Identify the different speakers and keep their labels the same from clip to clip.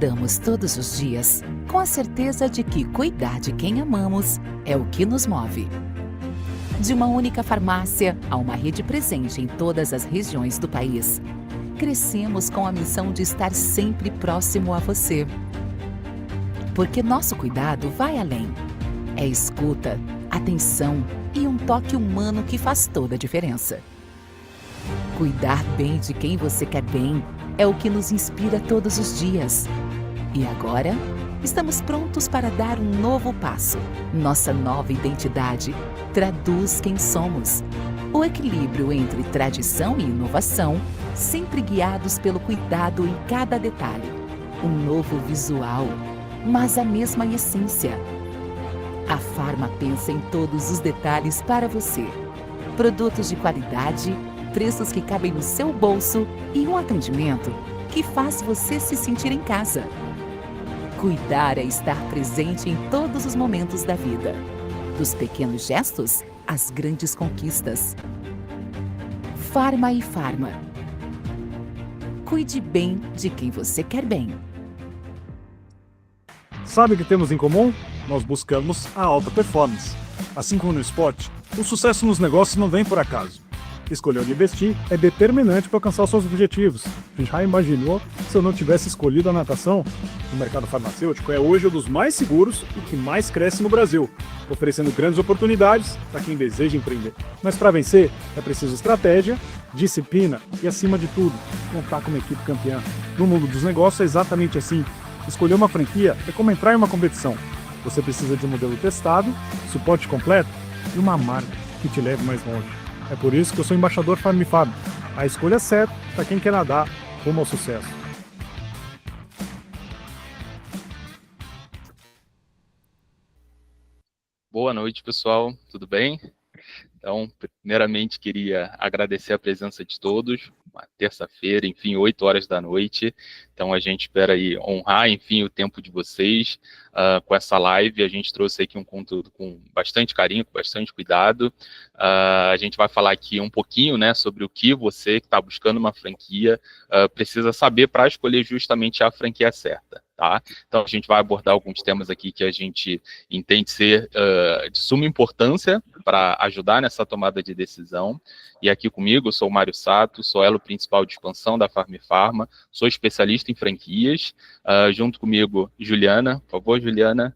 Speaker 1: acordamos todos os dias com a certeza de que cuidar de quem amamos é o que nos move. De uma única farmácia a uma rede presente em todas as regiões do país, crescemos com a missão de estar sempre próximo a você. Porque nosso cuidado vai além. É escuta, atenção e um toque humano que faz toda a diferença. Cuidar bem de quem você quer bem é o que nos inspira todos os dias. E agora, estamos prontos para dar um novo passo. Nossa nova identidade traduz quem somos. O equilíbrio entre tradição e inovação, sempre guiados pelo cuidado em cada detalhe. Um novo visual, mas a mesma essência. A Farma pensa em todos os detalhes para você. Produtos de qualidade, preços que cabem no seu bolso e um atendimento que faz você se sentir em casa. Cuidar é estar presente em todos os momentos da vida. Dos pequenos gestos às grandes conquistas. Farma e Farma. Cuide bem de quem você quer bem.
Speaker 2: Sabe o que temos em comum? Nós buscamos a alta performance. Assim como no esporte, o sucesso nos negócios não vem por acaso. Escolher onde investir é determinante para alcançar os seus objetivos. Já imaginou se eu não tivesse escolhido a natação? O mercado farmacêutico é hoje um dos mais seguros e que mais cresce no Brasil, oferecendo grandes oportunidades para quem deseja empreender. Mas para vencer, é preciso estratégia, disciplina e, acima de tudo, contar com uma equipe campeã. No mundo dos negócios é exatamente assim. Escolher uma franquia é como entrar em uma competição. Você precisa de um modelo testado, suporte completo e uma marca que te leve mais longe. É por isso que eu sou embaixador Farm Farm. A escolha certa para quem quer nadar rumo ao sucesso.
Speaker 3: Boa noite, pessoal. Tudo bem? Então, primeiramente, queria agradecer a presença de todos. Uma terça-feira, enfim, 8 horas da noite. Então, a gente espera aí honrar, enfim, o tempo de vocês com essa live. A gente trouxe aqui um conteúdo com bastante carinho, com bastante cuidado. A gente vai falar aqui um pouquinho, né, sobre o que você que está buscando uma franquia precisa saber para escolher justamente a franquia certa. Tá? Então, a gente vai abordar alguns temas aqui que a gente entende ser de suma importância para ajudar nessa tomada de decisão. E aqui comigo, eu sou o Mário Sato, sou elo principal de expansão da Farm Farma, sou especialista em franquias. Junto comigo, Juliana. Por favor, Juliana.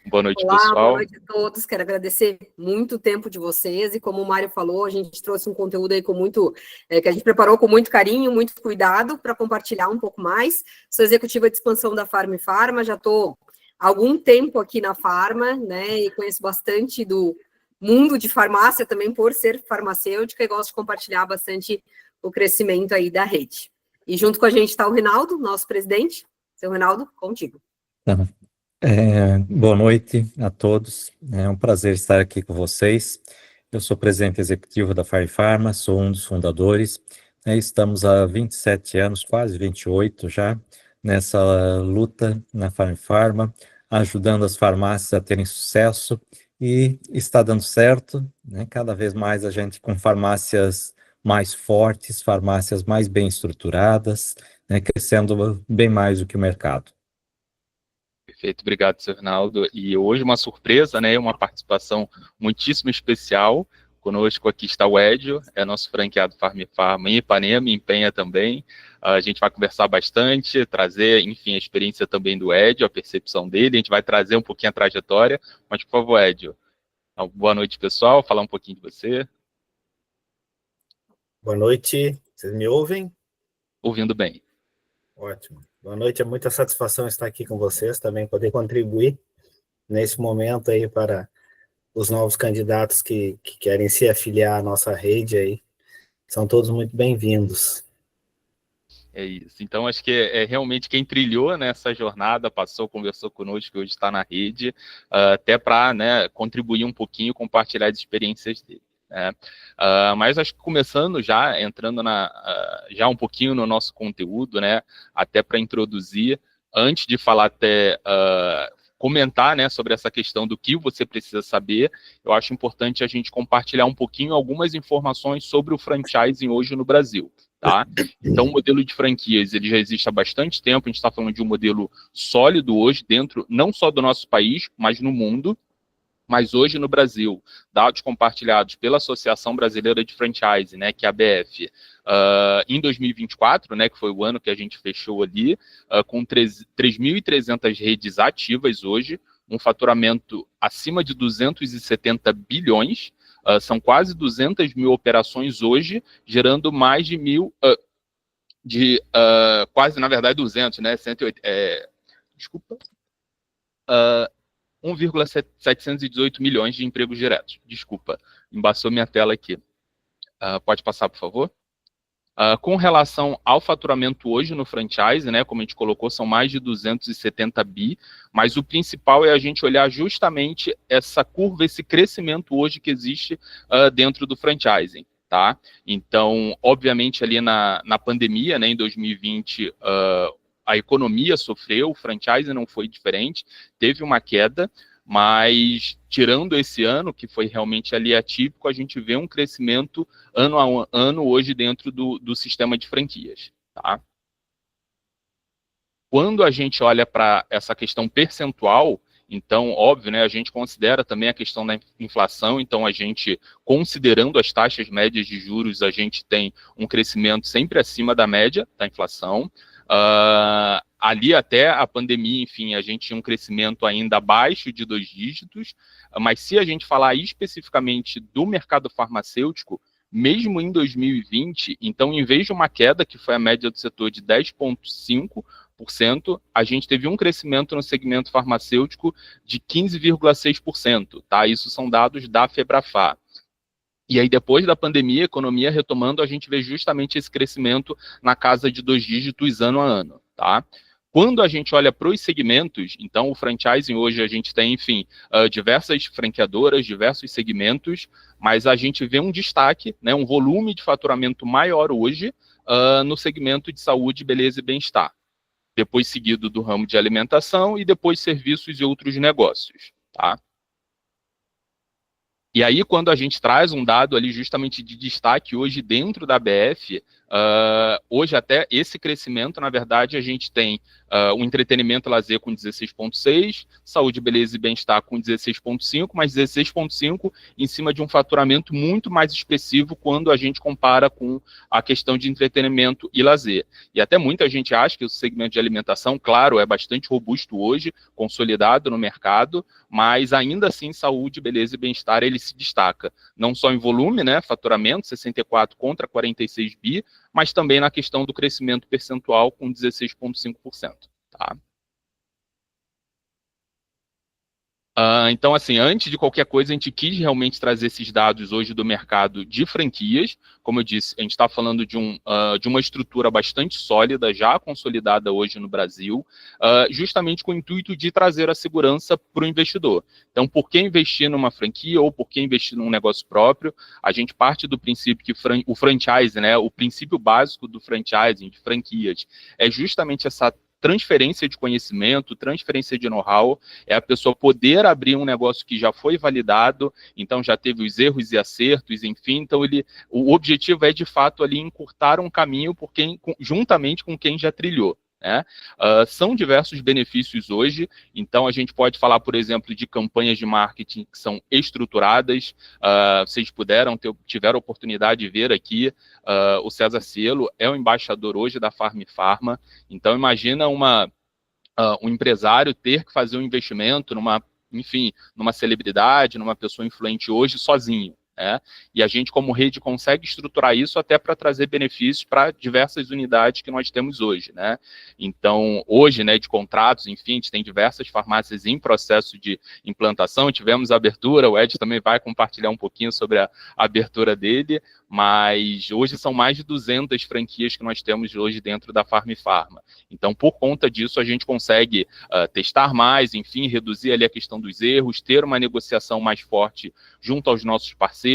Speaker 3: Boa noite,
Speaker 4: Olá,
Speaker 3: pessoal.
Speaker 4: boa noite a todos. Quero agradecer muito o tempo de vocês. E como o Mário falou, a gente trouxe um conteúdo aí com muito, que a gente preparou com muito carinho, muito cuidado para compartilhar um pouco mais. Sou executiva de expansão da Farm Farma, já estou há algum tempo aqui na Farma, né? E conheço bastante do mundo de farmácia também, por ser farmacêutica, e gosto de compartilhar bastante o crescimento aí da rede. E junto com a gente está o Reinaldo, nosso presidente. Seu Reinaldo, contigo.
Speaker 5: Boa noite a todos, é um prazer estar aqui com vocês. Eu sou presidente executivo da Farm Farma, sou um dos fundadores, estamos há 27 anos, quase 28 já, nessa luta na Farm Farma, ajudando as farmácias a terem sucesso e está dando certo, né? Cada vez mais a gente com farmácias mais fortes, farmácias mais bem estruturadas, né? Crescendo bem mais do que o mercado.
Speaker 3: Perfeito, obrigado, seu Reinaldo. E hoje uma surpresa, né, uma participação muitíssimo especial. Conosco aqui está o Edio, é nosso franqueado Farm Farma em Ipanema, em Penha também. A gente vai conversar bastante, trazer, enfim, a experiência também do Edio, a percepção dele. A gente vai trazer um pouquinho a trajetória. Mas, por favor, Edio, boa noite, pessoal. Falar um pouquinho de você.
Speaker 6: Boa noite, vocês me ouvem?
Speaker 3: Ouvindo bem.
Speaker 6: Ótimo. Boa noite, é muita satisfação estar aqui com vocês, também poder contribuir nesse momento aí para os novos candidatos que querem se afiliar à nossa rede aí. São todos muito bem-vindos.
Speaker 3: É isso. Então, acho que é realmente quem trilhou nessa jornada, passou, conversou conosco, hoje está na rede, até para, né, contribuir um pouquinho, compartilhar as experiências dele. Mas acho que começando já, entrando já um pouquinho no nosso conteúdo, né, até para introduzir, antes de falar até comentar, né, sobre essa questão do que você precisa saber, eu acho importante a gente compartilhar um pouquinho algumas informações sobre o franchising hoje no Brasil. tá? Então, o modelo de franquias, ele já existe há bastante tempo, a gente está falando de um modelo sólido hoje, dentro não só do nosso país, mas no mundo. Mas hoje no Brasil, dados compartilhados pela Associação Brasileira de Franchise, né, que é a ABF, em 2024, né, que foi o ano que a gente fechou ali, com 3.300 redes ativas hoje, um faturamento acima de 270 bilhões, são quase 200 mil operações hoje, gerando mais de quase, na verdade, 200, né, 108, desculpa, 1,718 milhões de empregos diretos. Desculpa, embaçou minha tela aqui. Pode passar, por favor? Com relação ao faturamento hoje no franchise, né, como a gente colocou, são mais de 270 bi, mas o principal é a gente olhar justamente essa curva, esse crescimento hoje que existe dentro do franchising, tá? Então, obviamente, ali na pandemia, né, em 2020, a economia sofreu, o franchising não foi diferente, teve uma queda, mas tirando esse ano, que foi realmente ali atípico, a gente vê um crescimento ano a ano hoje dentro do sistema de franquias, tá? Quando a gente olha para essa questão percentual, então, óbvio, né, a gente considera também a questão da inflação, então a gente, considerando as taxas médias de juros, a gente tem um crescimento sempre acima da média da inflação. Ali até a pandemia, enfim, a gente tinha um crescimento ainda abaixo de 2 dígitos, mas se a gente falar especificamente do mercado farmacêutico, mesmo em 2020, então, em vez de uma queda, que foi a média do setor de 10,5%, a gente teve um crescimento no segmento farmacêutico de 15,6%, tá? Isso são dados da Febrafa. E aí, depois da pandemia, a economia retomando, a gente vê justamente esse crescimento na casa de 2 dígitos ano a ano, tá? Quando a gente olha para os segmentos, então o franchising hoje a gente tem, enfim, diversas franqueadoras, diversos segmentos, mas a gente vê um destaque, né, um volume de faturamento maior hoje no segmento de saúde, beleza e bem-estar. Depois seguido do ramo de alimentação e depois serviços e outros negócios, tá? E aí, quando a gente traz um dado ali justamente de destaque hoje dentro da ABF, hoje até esse crescimento, na verdade, a gente tem o entretenimento e lazer com 16,6, saúde, beleza e bem-estar com 16,5, mas 16,5 em cima de um faturamento muito mais expressivo quando a gente compara com a questão de entretenimento e lazer. E até muita gente acha que o segmento de alimentação, claro, é bastante robusto hoje, consolidado no mercado, mas ainda assim, saúde, beleza e bem-estar, ele se destaca, não só em volume, né, faturamento, 64 contra 46 bi, mas também na questão do crescimento percentual com 16,5%, tá? Então, assim, antes de qualquer coisa, a gente quis realmente trazer esses dados hoje do mercado de franquias. Como eu disse, a gente está falando de uma estrutura bastante sólida, já consolidada hoje no Brasil, justamente com o intuito de trazer a segurança para o investidor. Então, por que investir numa franquia ou por que investir num negócio próprio? A gente parte do princípio que o franchise, né, o princípio básico do franchising, de franquias, é justamente essa transferência de conhecimento, transferência de know-how, é a pessoa poder abrir um negócio que já foi validado, então já teve os erros e acertos, enfim, então o objetivo é de fato ali encurtar um caminho juntamente com quem já trilhou, né? São diversos benefícios hoje, então a gente pode falar, por exemplo, de campanhas de marketing que são estruturadas. Vocês tiveram a oportunidade de ver aqui, o César Cielo é o embaixador hoje da Farm Pharma, então imagina um empresário ter que fazer um investimento numa celebridade, numa pessoa influente hoje sozinho. E a gente, como rede, consegue estruturar isso até para trazer benefícios para diversas unidades que nós temos hoje, né? Então, hoje, né, de contratos, enfim, a gente tem diversas farmácias em processo de implantação, tivemos a abertura, o Ed também vai compartilhar um pouquinho sobre a abertura dele, mas hoje são mais de 200 franquias que nós temos hoje dentro da Farm Pharma. Então, por conta disso, a gente consegue testar mais, enfim, reduzir ali a questão dos erros, ter uma negociação mais forte junto aos nossos parceiros,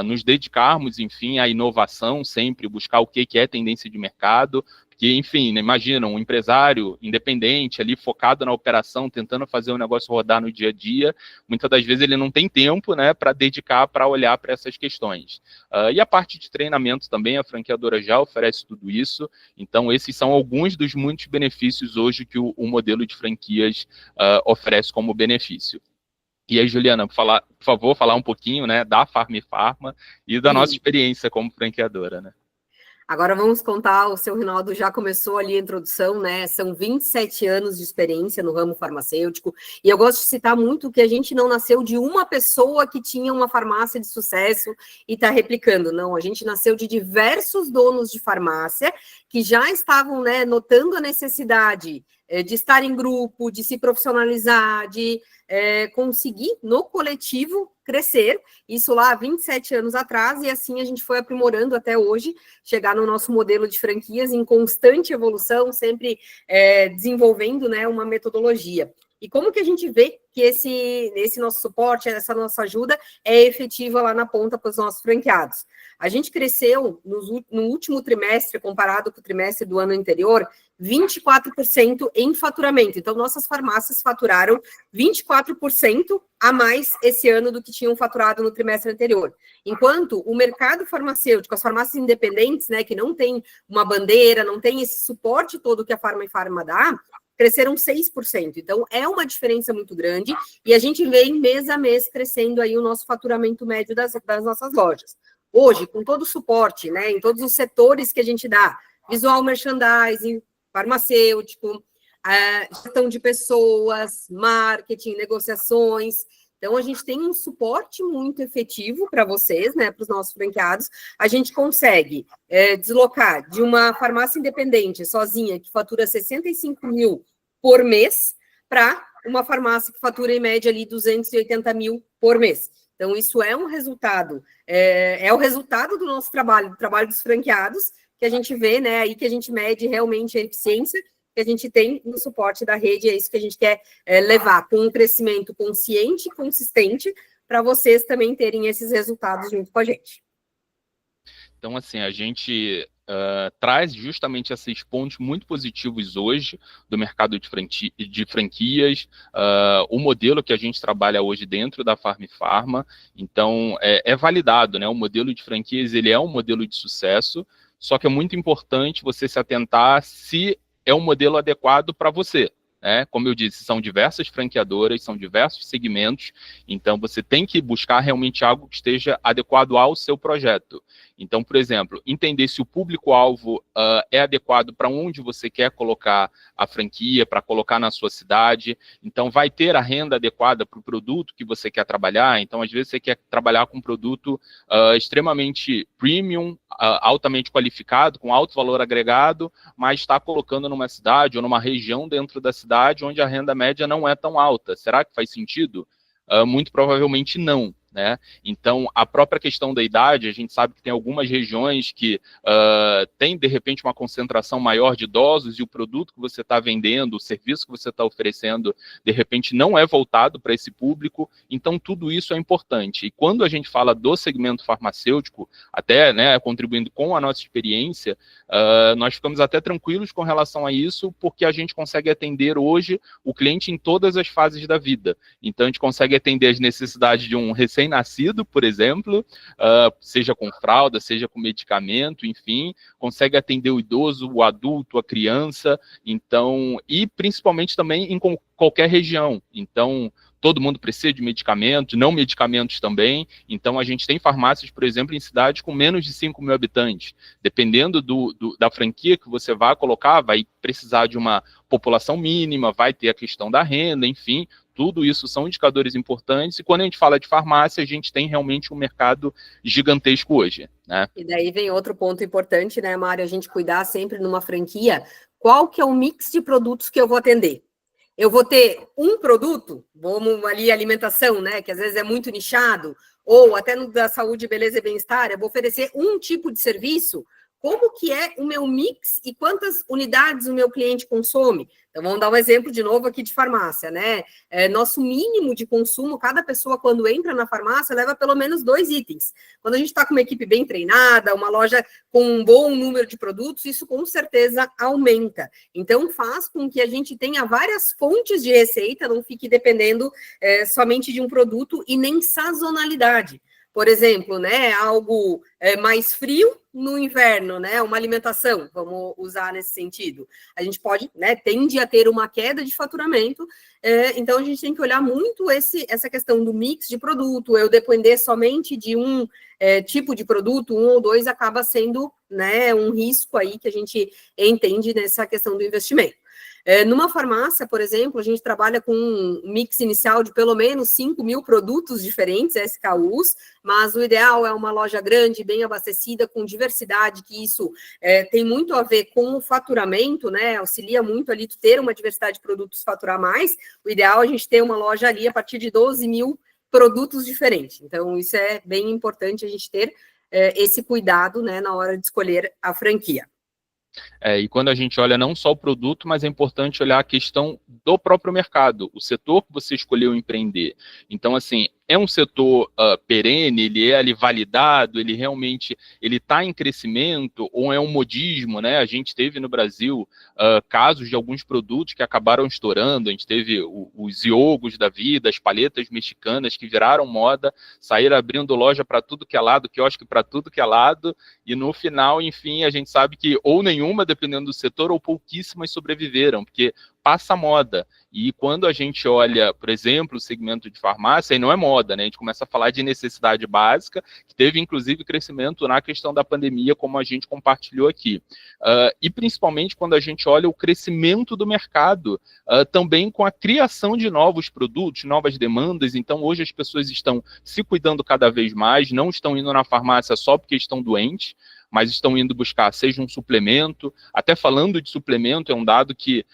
Speaker 3: nos dedicarmos, enfim, à inovação sempre, buscar o que é tendência de mercado, Porque, enfim, né, imagina um empresário independente ali, focado na operação, tentando fazer o negócio rodar no dia a dia, muitas das vezes ele não tem tempo, né, para dedicar, para olhar para essas questões. E a parte de treinamento também, a franqueadora já oferece tudo isso, então esses são alguns dos muitos benefícios hoje que o modelo de franquias oferece como benefício. E aí, Juliana, por favor, falar um pouquinho, né, da Farm Pharma e da nossa experiência como franqueadora, né?
Speaker 4: Agora vamos contar, o seu Rinaldo já começou ali a introdução, né? São 27 anos de experiência no ramo farmacêutico, e eu gosto de citar muito que a gente não nasceu de uma pessoa que tinha uma farmácia de sucesso e está replicando, não, a gente nasceu de diversos donos de farmácia que já estavam, né, notando a necessidade de estar em grupo, de se profissionalizar, de conseguir, no coletivo, crescer, isso lá há 27 anos atrás, e assim a gente foi aprimorando até hoje, chegar no nosso modelo de franquias em constante evolução, sempre desenvolvendo, né, uma metodologia. E como que a gente vê que esse nosso suporte, essa nossa ajuda é efetiva lá na ponta para os nossos franqueados? A gente cresceu no último trimestre, comparado com o trimestre do ano anterior, 24% em faturamento. Então, nossas farmácias faturaram 24% a mais esse ano do que tinham faturado no trimestre anterior. Enquanto o mercado farmacêutico, as farmácias independentes, né, que não tem uma bandeira, não tem esse suporte todo que a Farma dá, cresceram 6%. Então, é uma diferença muito grande e a gente vem mês a mês crescendo aí o nosso faturamento médio das nossas lojas. Hoje, com todo o suporte, né, em todos os setores que a gente dá, visual merchandising, farmacêutico, gestão de pessoas, marketing, negociações. Então, a gente tem um suporte muito efetivo para vocês, né, para os nossos franqueados. A gente consegue deslocar de uma farmácia independente, sozinha, que fatura 65 mil por mês, para uma farmácia que fatura, em média, ali 280 mil por mês. Então, isso é um resultado, é o resultado do nosso trabalho, do trabalho dos franqueados, que a gente vê, né, aí que a gente mede realmente a eficiência que a gente tem no suporte da rede, é isso que a gente quer levar, com um crescimento consciente e consistente, para vocês também terem esses resultados junto com a gente.
Speaker 3: Então, assim, a gente traz justamente esses pontos muito positivos hoje do mercado de franquias, o modelo que a gente trabalha hoje dentro da Farm Pharma. Então, é validado, né? O modelo de franquias, ele é um modelo de sucesso, só que é muito importante você se atentar se é um modelo adequado para você. Como eu disse, são diversas franqueadoras, são diversos segmentos, então você tem que buscar realmente algo que esteja adequado ao seu projeto. Então, por exemplo, entender se o público-alvo é adequado para onde você quer colocar a franquia, para colocar na sua cidade. Então, vai ter a renda adequada para o produto que você quer trabalhar. Então, às vezes, você quer trabalhar com um produto extremamente premium, altamente qualificado, com alto valor agregado, mas está colocando numa cidade ou numa região dentro da cidade onde a renda média não é tão alta. Será que faz sentido? Muito provavelmente não. Né? Então, a própria questão da idade, a gente sabe que tem algumas regiões que tem, de repente, uma concentração maior de idosos e o produto que você está vendendo, o serviço que você está oferecendo, de repente, não é voltado para esse público. Então, tudo isso é importante. E quando a gente fala do segmento farmacêutico, até, né, contribuindo com a nossa experiência, nós ficamos até tranquilos com relação a isso, porque a gente consegue atender hoje o cliente em todas as fases da vida. Então, a gente consegue atender as necessidades de um recém-nascido, por exemplo, seja com fralda, seja com medicamento, enfim, consegue atender o idoso, o adulto, a criança, então, e principalmente também em qualquer região. Então, todo mundo precisa de medicamentos, não medicamentos também. Então, a gente tem farmácias, por exemplo, em cidades com menos de 5 mil habitantes. Dependendo da franquia que você vai colocar, vai precisar de uma população mínima, vai ter a questão da renda, enfim, tudo isso são indicadores importantes. E quando a gente fala de farmácia, a gente tem realmente um mercado gigantesco hoje, né?
Speaker 4: E daí vem outro ponto importante, né, Mário? A gente cuidar sempre numa franquia, qual que é o mix de produtos que eu vou atender? Eu vou ter um produto, vamos ali, alimentação, né, que às vezes é muito nichado, ou até no da saúde, beleza e bem-estar, eu vou oferecer um tipo de serviço como que é o meu mix e quantas unidades o meu cliente consome. Então, vamos dar um exemplo de novo aqui de farmácia, né? Nosso mínimo de consumo, cada pessoa, quando entra na farmácia, leva pelo menos 2 itens. Quando a gente está com uma equipe bem treinada, uma loja com um bom número de produtos, isso com certeza aumenta. Então, faz com que a gente tenha várias fontes de receita, não fique dependendo somente de um produto e nem sazonalidade. Por exemplo, né, algo mais frio no inverno, né, uma alimentação, vamos usar nesse sentido. A gente pode, né, tende a ter uma queda de faturamento, então a gente tem que olhar muito essa questão do mix de produto, eu depender somente de um tipo de produto, um ou dois, acaba sendo, né, um risco aí que a gente entende nessa questão do investimento. Numa farmácia, por exemplo, a gente trabalha com um mix inicial de pelo menos 5.000 produtos diferentes, SKUs, mas o ideal é uma loja grande, bem abastecida, com diversidade, que isso tem muito a ver com o faturamento, né? Auxilia muito ali tu ter uma diversidade de produtos, faturar mais. O ideal é a gente ter uma loja ali a partir de 12.000 produtos diferentes. Então, isso é bem importante a gente ter esse cuidado, né, na hora de escolher a franquia.
Speaker 3: E quando a gente olha não só o produto, mas é importante olhar a questão do próprio mercado, o setor que você escolheu empreender. Então, assim, é um setor perene, ele é ali validado, ele realmente está em crescimento, ou é um modismo, né? A gente teve no Brasil casos de alguns produtos que acabaram estourando, a gente teve os iogos da vida, as palhetas mexicanas que viraram moda, saíram abrindo loja para tudo que é lado, quiosque para tudo que é lado, e no final, enfim, a gente sabe que ou nenhuma, dependendo do setor, ou pouquíssimas sobreviveram, porque passa moda. E quando a gente olha, por exemplo, o segmento de farmácia, aí não é moda, né? A gente começa a falar de necessidade básica, que teve, inclusive, crescimento na questão da pandemia, como a gente compartilhou aqui. E, principalmente, quando a gente olha o crescimento do mercado, também com a criação de novos produtos, novas demandas. Então, hoje as pessoas estão se cuidando cada vez mais, não estão indo na farmácia só porque estão doentes, mas estão indo buscar, seja um suplemento, até falando de suplemento, é um dado que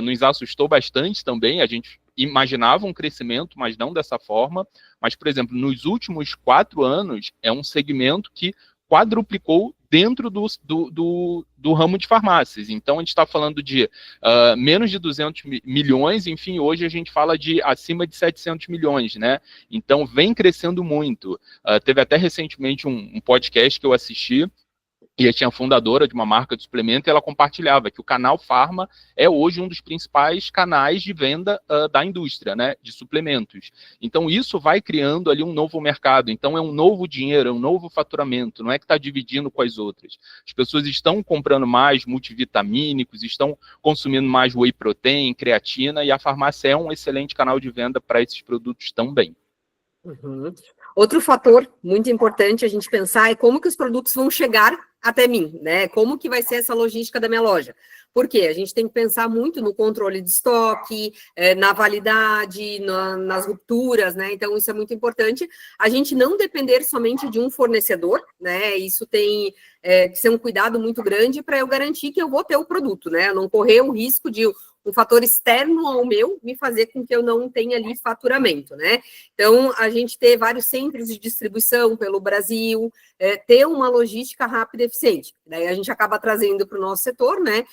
Speaker 3: nos assustou bastante também, a gente imaginava um crescimento, mas não dessa forma, mas, por exemplo, nos últimos 4 anos, é um segmento que quadruplicou dentro do ramo de farmácias. Então, a gente está falando de menos de 200 milhões, enfim, hoje a gente fala de acima de 700 milhões, né? Então, vem crescendo muito. Teve até recentemente um podcast que eu assisti, e eu tinha a fundadora de uma marca de suplemento, e ela compartilhava que o canal Farma é hoje um dos principais canais de venda da indústria, né, de suplementos. Então, isso vai criando ali um novo mercado. Então, é um novo dinheiro, é um novo faturamento, não é que está dividindo com as outras. As pessoas estão comprando mais multivitamínicos, estão consumindo mais whey protein, creatina, e a farmácia é um excelente canal de venda para esses produtos também.
Speaker 4: Uhum. Outro fator muito importante a gente pensar é como que os produtos vão chegar até mim, né? Como que vai ser essa logística da minha loja? Porque a gente tem que pensar muito no controle de estoque, na validade, nas rupturas, né? Então, isso é muito importante. A gente não depender somente de um fornecedor, né? Isso tem que ser um cuidado muito grande para eu garantir que eu vou ter o produto, né? Eu não correr o risco de um fator externo ao meu me fazer com que eu não tenha ali faturamento, né? Então, a gente ter vários centros de distribuição pelo Brasil, ter uma logística rápida e eficiente. Daí a gente acaba trazendo para o nosso setor, né?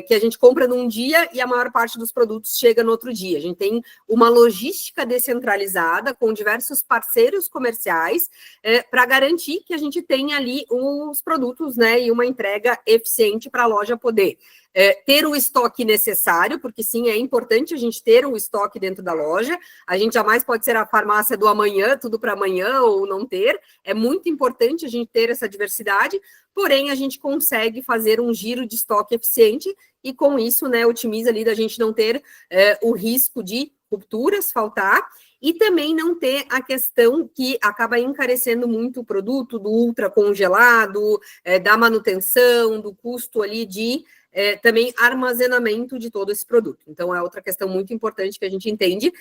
Speaker 4: Que a gente compra num dia e a maior parte dos produtos chega no outro dia. A gente tem uma logística descentralizada com diversos parceiros comerciais para garantir que a gente tenha ali os produtos, né? E uma entrega eficiente para a loja poder ter o estoque necessário, porque sim, é importante a gente ter o estoque dentro da loja. A gente jamais pode ser a farmácia do amanhã, tudo para amanhã ou não ter. É muito importante a gente ter essa diversidade, porém a gente consegue fazer um giro de estoque eficiente e com isso, né, otimiza ali da gente não ter o risco de rupturas, faltar, e também não ter a questão que acaba encarecendo muito o produto, do ultra congelado, da manutenção, do custo ali de também armazenamento de todo esse produto. Então, é outra questão muito importante que a gente entende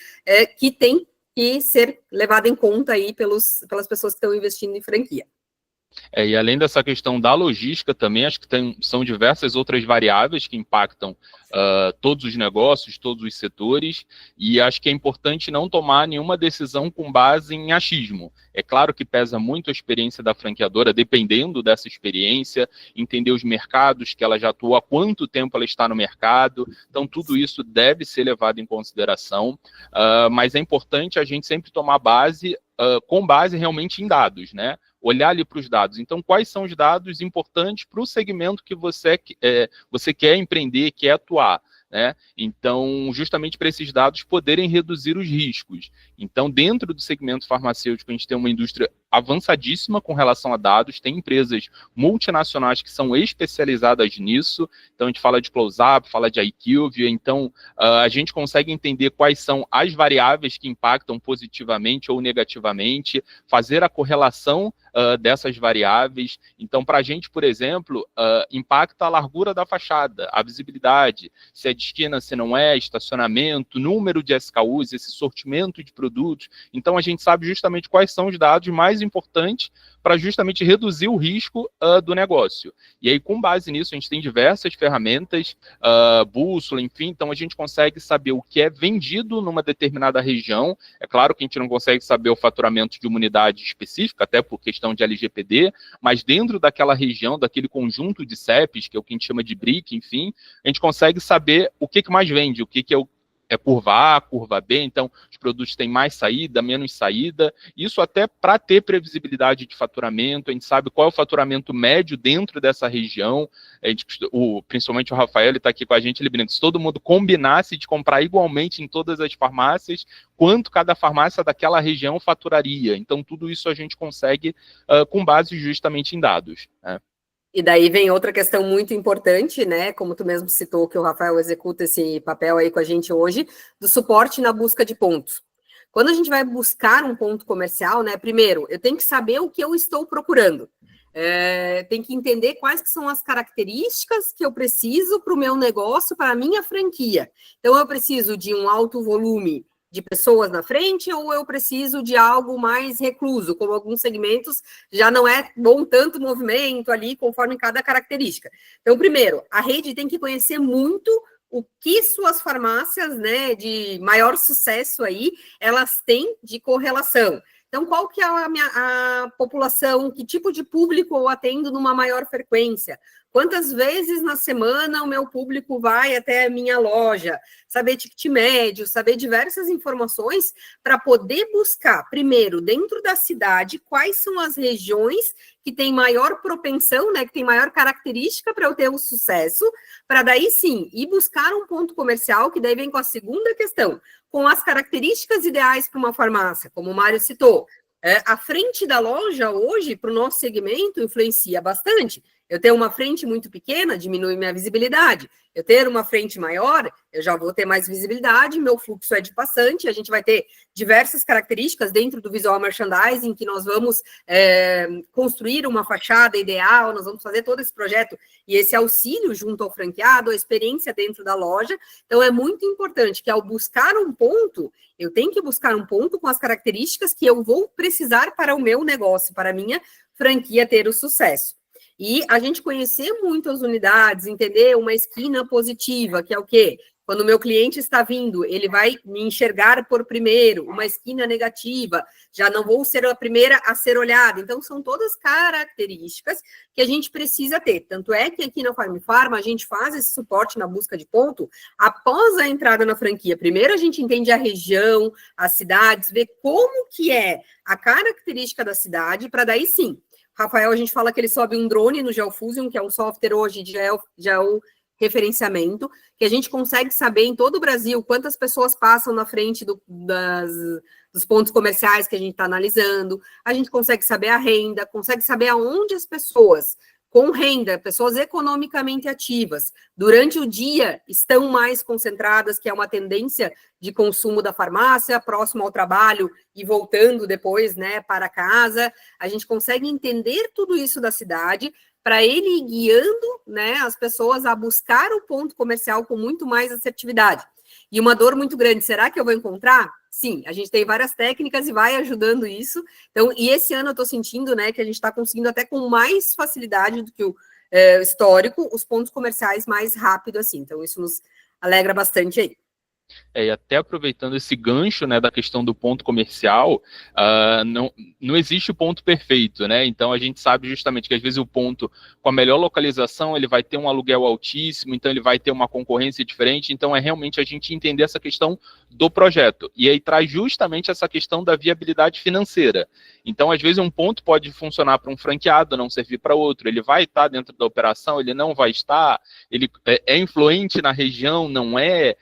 Speaker 4: que tem que ser levada em conta aí pelas pessoas que estão investindo em franquia.
Speaker 3: E além dessa questão da logística também, acho que são diversas outras variáveis que impactam todos os negócios, todos os setores, e acho que é importante não tomar nenhuma decisão com base em achismo. É claro que pesa muito a experiência da franqueadora, dependendo dessa experiência, entender os mercados que ela já atua, há quanto tempo ela está no mercado, então tudo isso deve ser levado em consideração, mas é importante a gente sempre tomar com base realmente em dados, né? Olhar ali para os dados. Então, quais são os dados importantes para o segmento que você quer empreender, quer atuar, né? Então, justamente para esses dados poderem reduzir os riscos. Então, dentro do segmento farmacêutico, a gente tem uma indústria avançadíssima com relação a dados, tem empresas multinacionais que são especializadas nisso, então a gente fala de Close-Up, fala de IQVIA, então a gente consegue entender quais são as variáveis que impactam positivamente ou negativamente, fazer a correlação dessas variáveis. Então, para a gente, por exemplo, impacta a largura da fachada, a visibilidade, se é de esquina, se não é, estacionamento, número de SKUs, esse sortimento de produtos. Então, a gente sabe justamente quais são os dados mais importantes para justamente reduzir o risco do negócio. E aí, com base nisso, a gente tem diversas ferramentas, bússola, enfim, então a gente consegue saber o que é vendido numa determinada região. É claro que a gente não consegue saber o faturamento de uma unidade específica, até por questão de LGPD, mas dentro daquela região, daquele conjunto de CEPs, que é o que a gente chama de BRIC, enfim, a gente consegue saber o que mais vende, o que é curva A, curva B, então os produtos têm mais saída, menos saída, isso até para ter previsibilidade de faturamento, a gente sabe qual é o faturamento médio dentro dessa região, principalmente o Rafael, ele está aqui com a gente, ele brinca, se todo mundo combinasse de comprar igualmente em todas as farmácias, quanto cada farmácia daquela região faturaria, então tudo isso a gente consegue com base justamente em dados, né?
Speaker 4: E daí vem outra questão muito importante, né, como tu mesmo citou, que o Rafael executa esse papel aí com a gente hoje, do suporte na busca de pontos. Quando a gente vai buscar um ponto comercial, né, primeiro, eu tenho que saber o que eu estou procurando. Tem que entender quais que são as características que eu preciso para o meu negócio, para a minha franquia. Então, eu preciso de um alto volume de pessoas na frente, ou eu preciso de algo mais recluso, como alguns segmentos já não é bom tanto movimento ali, conforme cada característica. Então, primeiro, a rede tem que conhecer muito o que suas farmácias, né, de maior sucesso aí, elas têm de correlação. Então, qual que é a população, que tipo de público eu atendo numa maior frequência? Quantas vezes na semana o meu público vai até a minha loja? Saber ticket médio, saber diversas informações para poder buscar, primeiro, dentro da cidade, quais são as regiões que têm maior propensão, né, que tem maior característica para eu ter o sucesso, para daí sim, ir buscar um ponto comercial, que daí vem com a segunda questão, com as características ideais para uma farmácia, como o Mário citou. A frente da loja hoje, para o nosso segmento, influencia bastante. Eu ter uma frente muito pequena, diminui minha visibilidade. Eu ter uma frente maior, eu já vou ter mais visibilidade, meu fluxo é de passante, a gente vai ter diversas características dentro do visual merchandising, que nós vamos construir uma fachada ideal, nós vamos fazer todo esse projeto e esse auxílio junto ao franqueado, a experiência dentro da loja. Então, é muito importante que ao buscar um ponto, eu tenho que buscar um ponto com as características que eu vou precisar para o meu negócio, para a minha franquia ter o sucesso. E a gente conhecer muito as unidades, entender uma esquina positiva, que é o quê? Quando o meu cliente está vindo, ele vai me enxergar por primeiro, uma esquina negativa, já não vou ser a primeira a ser olhada. Então, são todas características que a gente precisa ter. Tanto é que aqui na Farm Pharma, a gente faz esse suporte na busca de ponto após a entrada na franquia. Primeiro, a gente entende a região, as cidades, vê como que é a característica da cidade, para daí sim. Rafael, a gente fala que ele sobe um drone no GeoFusion, que é um software hoje de georreferenciamento, que a gente consegue saber em todo o Brasil quantas pessoas passam na frente dos pontos comerciais que a gente está analisando, a gente consegue saber a renda, consegue saber aonde as pessoas com renda, pessoas economicamente ativas, durante o dia estão mais concentradas, que é uma tendência de consumo da farmácia, próximo ao trabalho e voltando depois, né, para casa. A gente consegue entender tudo isso da cidade para ele ir guiando, né, as pessoas a buscar o ponto comercial com muito mais assertividade. E uma dor muito grande, será que eu vou encontrar? Sim, a gente tem várias técnicas e vai ajudando isso. Então, e esse ano eu estou sentindo, né, que a gente está conseguindo até com mais facilidade do que o histórico, os pontos comerciais mais rápido, assim. Então, isso nos alegra bastante aí.
Speaker 3: E até aproveitando esse gancho, né, da questão do ponto comercial, não existe o ponto perfeito, né? Então a gente sabe justamente que às vezes o ponto com a melhor localização ele vai ter um aluguel altíssimo, então ele vai ter uma concorrência diferente. Então é realmente a gente entender essa questão do projeto. E aí traz justamente essa questão da viabilidade financeira. Então às vezes um ponto pode funcionar para um franqueado, não servir para outro. Ele vai estar dentro da operação, ele não vai estar. Ele é influente na região, não é?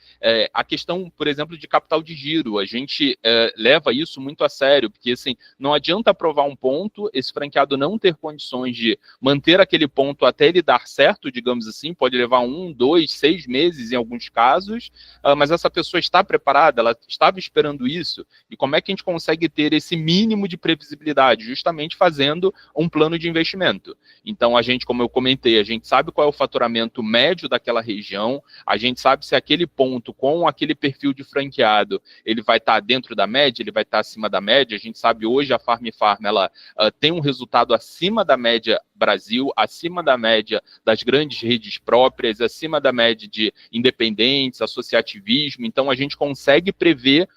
Speaker 3: A questão, por exemplo, de capital de giro, a gente leva isso muito a sério, porque assim, não adianta aprovar um ponto, esse franqueado não ter condições de manter aquele ponto até ele dar certo, digamos assim, pode levar 1, 2, 6 meses em alguns casos, mas essa pessoa está preparada, ela estava esperando isso, e como é que a gente consegue ter esse mínimo de previsibilidade? Justamente fazendo um plano de investimento. Então a gente, como eu comentei, a gente sabe qual é o faturamento médio daquela região, a gente sabe se aquele ponto com aquele perfil de franqueado, ele vai estar dentro da média, ele vai estar acima da média. A gente sabe hoje a Farm ela tem um resultado acima da média Brasil, acima da média das grandes redes próprias, acima da média de independentes, associativismo. Então a gente consegue prever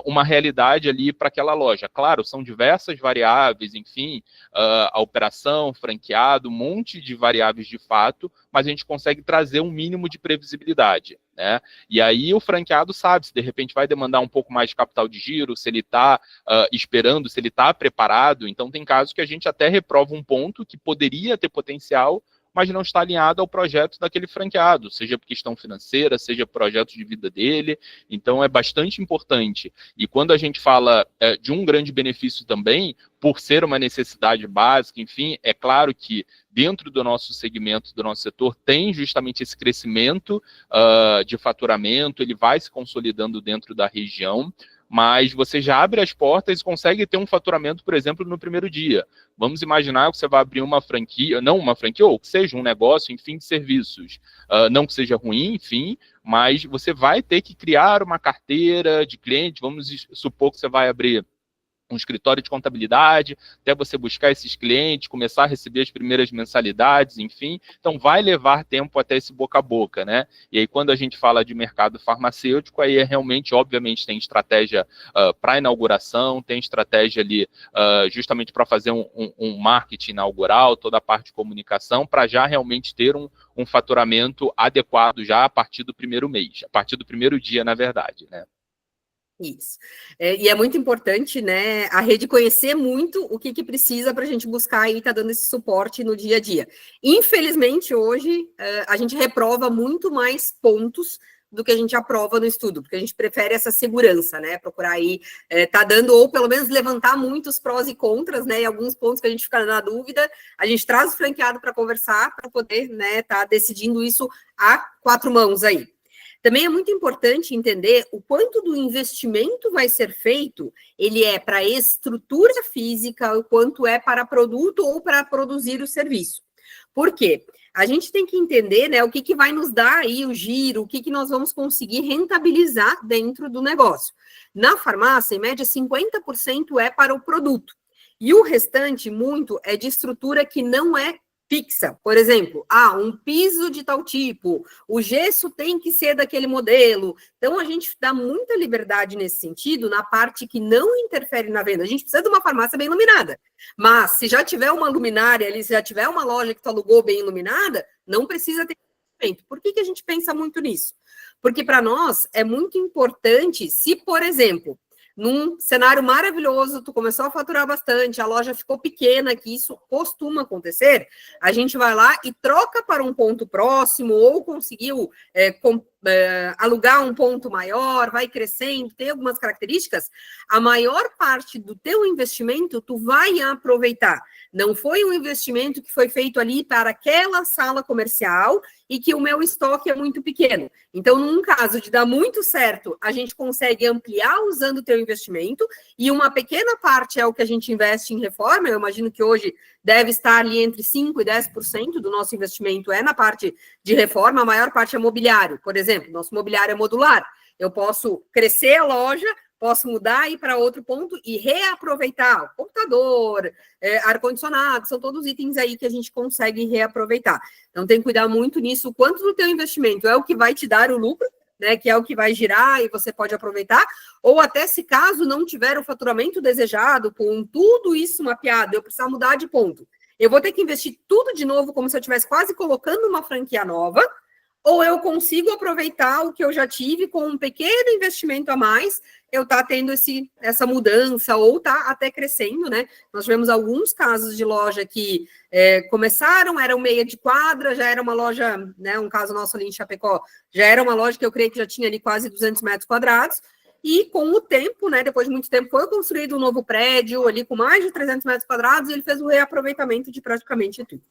Speaker 3: uma realidade ali para aquela loja. Claro, são diversas variáveis, enfim, a operação, franqueado, um monte de variáveis de fato, mas a gente consegue trazer um mínimo de previsibilidade, né? E aí o franqueado sabe se de repente vai demandar um pouco mais de capital de giro, se ele está esperando, se ele está preparado. Então tem casos que a gente até reprova um ponto que poderia ter potencial, mas não está alinhado ao projeto daquele franqueado, seja por questão financeira, seja projeto de vida dele. Então é bastante importante. E quando a gente fala de um grande benefício também, por ser uma necessidade básica, enfim, é claro que dentro do nosso segmento, do nosso setor, tem justamente esse crescimento de faturamento, ele vai se consolidando dentro da região, mas você já abre as portas e consegue ter um faturamento, por exemplo, no primeiro dia. Vamos imaginar que você vai abrir uma franquia, não uma franquia, ou que seja um negócio, enfim, de serviços. Não que seja ruim, enfim, mas você vai ter que criar uma carteira de clientes. Vamos supor que você vai abrir um escritório de contabilidade, até você buscar esses clientes, começar a receber as primeiras mensalidades, enfim. Então, vai levar tempo até esse boca a boca, né? E aí, quando a gente fala de mercado farmacêutico, aí é realmente, obviamente, tem estratégia para inauguração, tem estratégia ali justamente para fazer um marketing inaugural, toda a parte de comunicação, para já realmente ter um faturamento adequado já a partir do primeiro mês, a partir do primeiro dia, na verdade, né?
Speaker 4: Isso. E é muito importante, né, a rede conhecer muito o que precisa para a gente buscar e tá dando esse suporte no dia a dia. Infelizmente, hoje, a gente reprova muito mais pontos do que a gente aprova no estudo, porque a gente prefere essa segurança, né, procurar aí, tá dando, ou pelo menos levantar muitos prós e contras, né, e alguns pontos que a gente fica na dúvida, a gente traz o franqueado para conversar, para poder, né, tá decidindo isso a 4 mãos aí. Também é muito importante entender o quanto do investimento vai ser feito, ele é para estrutura física, o quanto é para produto ou para produzir o serviço. Por quê? A gente tem que entender, né, o que vai nos dar aí o giro, o que nós vamos conseguir rentabilizar dentro do negócio. Na farmácia, em média, 50% é para o produto. E o restante, muito, é de estrutura que não é fixa. Por exemplo, um piso de tal tipo, o gesso tem que ser daquele modelo. Então, a gente dá muita liberdade nesse sentido, na parte que não interfere na venda. A gente precisa de uma farmácia bem iluminada. Mas, se já tiver uma luminária ali, se já tiver uma loja que tu alugou bem iluminada, não precisa ter investimento. Por que a gente pensa muito nisso? Porque, para nós, é muito importante, se, por exemplo, num cenário maravilhoso, tu começou a faturar bastante, a loja ficou pequena, que isso costuma acontecer, a gente vai lá e troca para um ponto próximo, ou conseguiu alugar um ponto maior, vai crescendo, tem algumas características, a maior parte do teu investimento tu vai aproveitar. Não foi um investimento que foi feito ali para aquela sala comercial e que o meu estoque é muito pequeno. Então, num caso de dar muito certo, a gente consegue ampliar usando o teu investimento, e uma pequena parte é o que a gente investe em reforma. Eu imagino que hoje deve estar ali entre 5% e 10% do nosso investimento é na parte de reforma, a maior parte é mobiliário. Por exemplo, nosso mobiliário é modular. Eu posso crescer a loja, posso mudar e ir para outro ponto e reaproveitar. Computador, ar-condicionado, são todos itens aí que a gente consegue reaproveitar. Então, tem que cuidar muito nisso. Quanto do teu investimento é o que vai te dar o lucro, né, que é o que vai girar e você pode aproveitar, ou até se caso não tiver o faturamento desejado, com tudo isso mapeado, eu precisar mudar de ponto. Eu vou ter que investir tudo de novo, como se eu estivesse quase colocando uma franquia nova, ou eu consigo aproveitar o que eu já tive com um pequeno investimento a mais, eu tá tendo essa mudança, ou tá até crescendo, né? Nós tivemos alguns casos de loja que começaram, eram meia de quadra, já era uma loja, né? Um caso nosso ali em Chapecó, já era uma loja que eu creio que já tinha ali quase 200 metros quadrados, e com o tempo, né? Depois de muito tempo, foi construído um novo prédio ali com mais de 300 metros quadrados, e ele fez o reaproveitamento de praticamente tudo.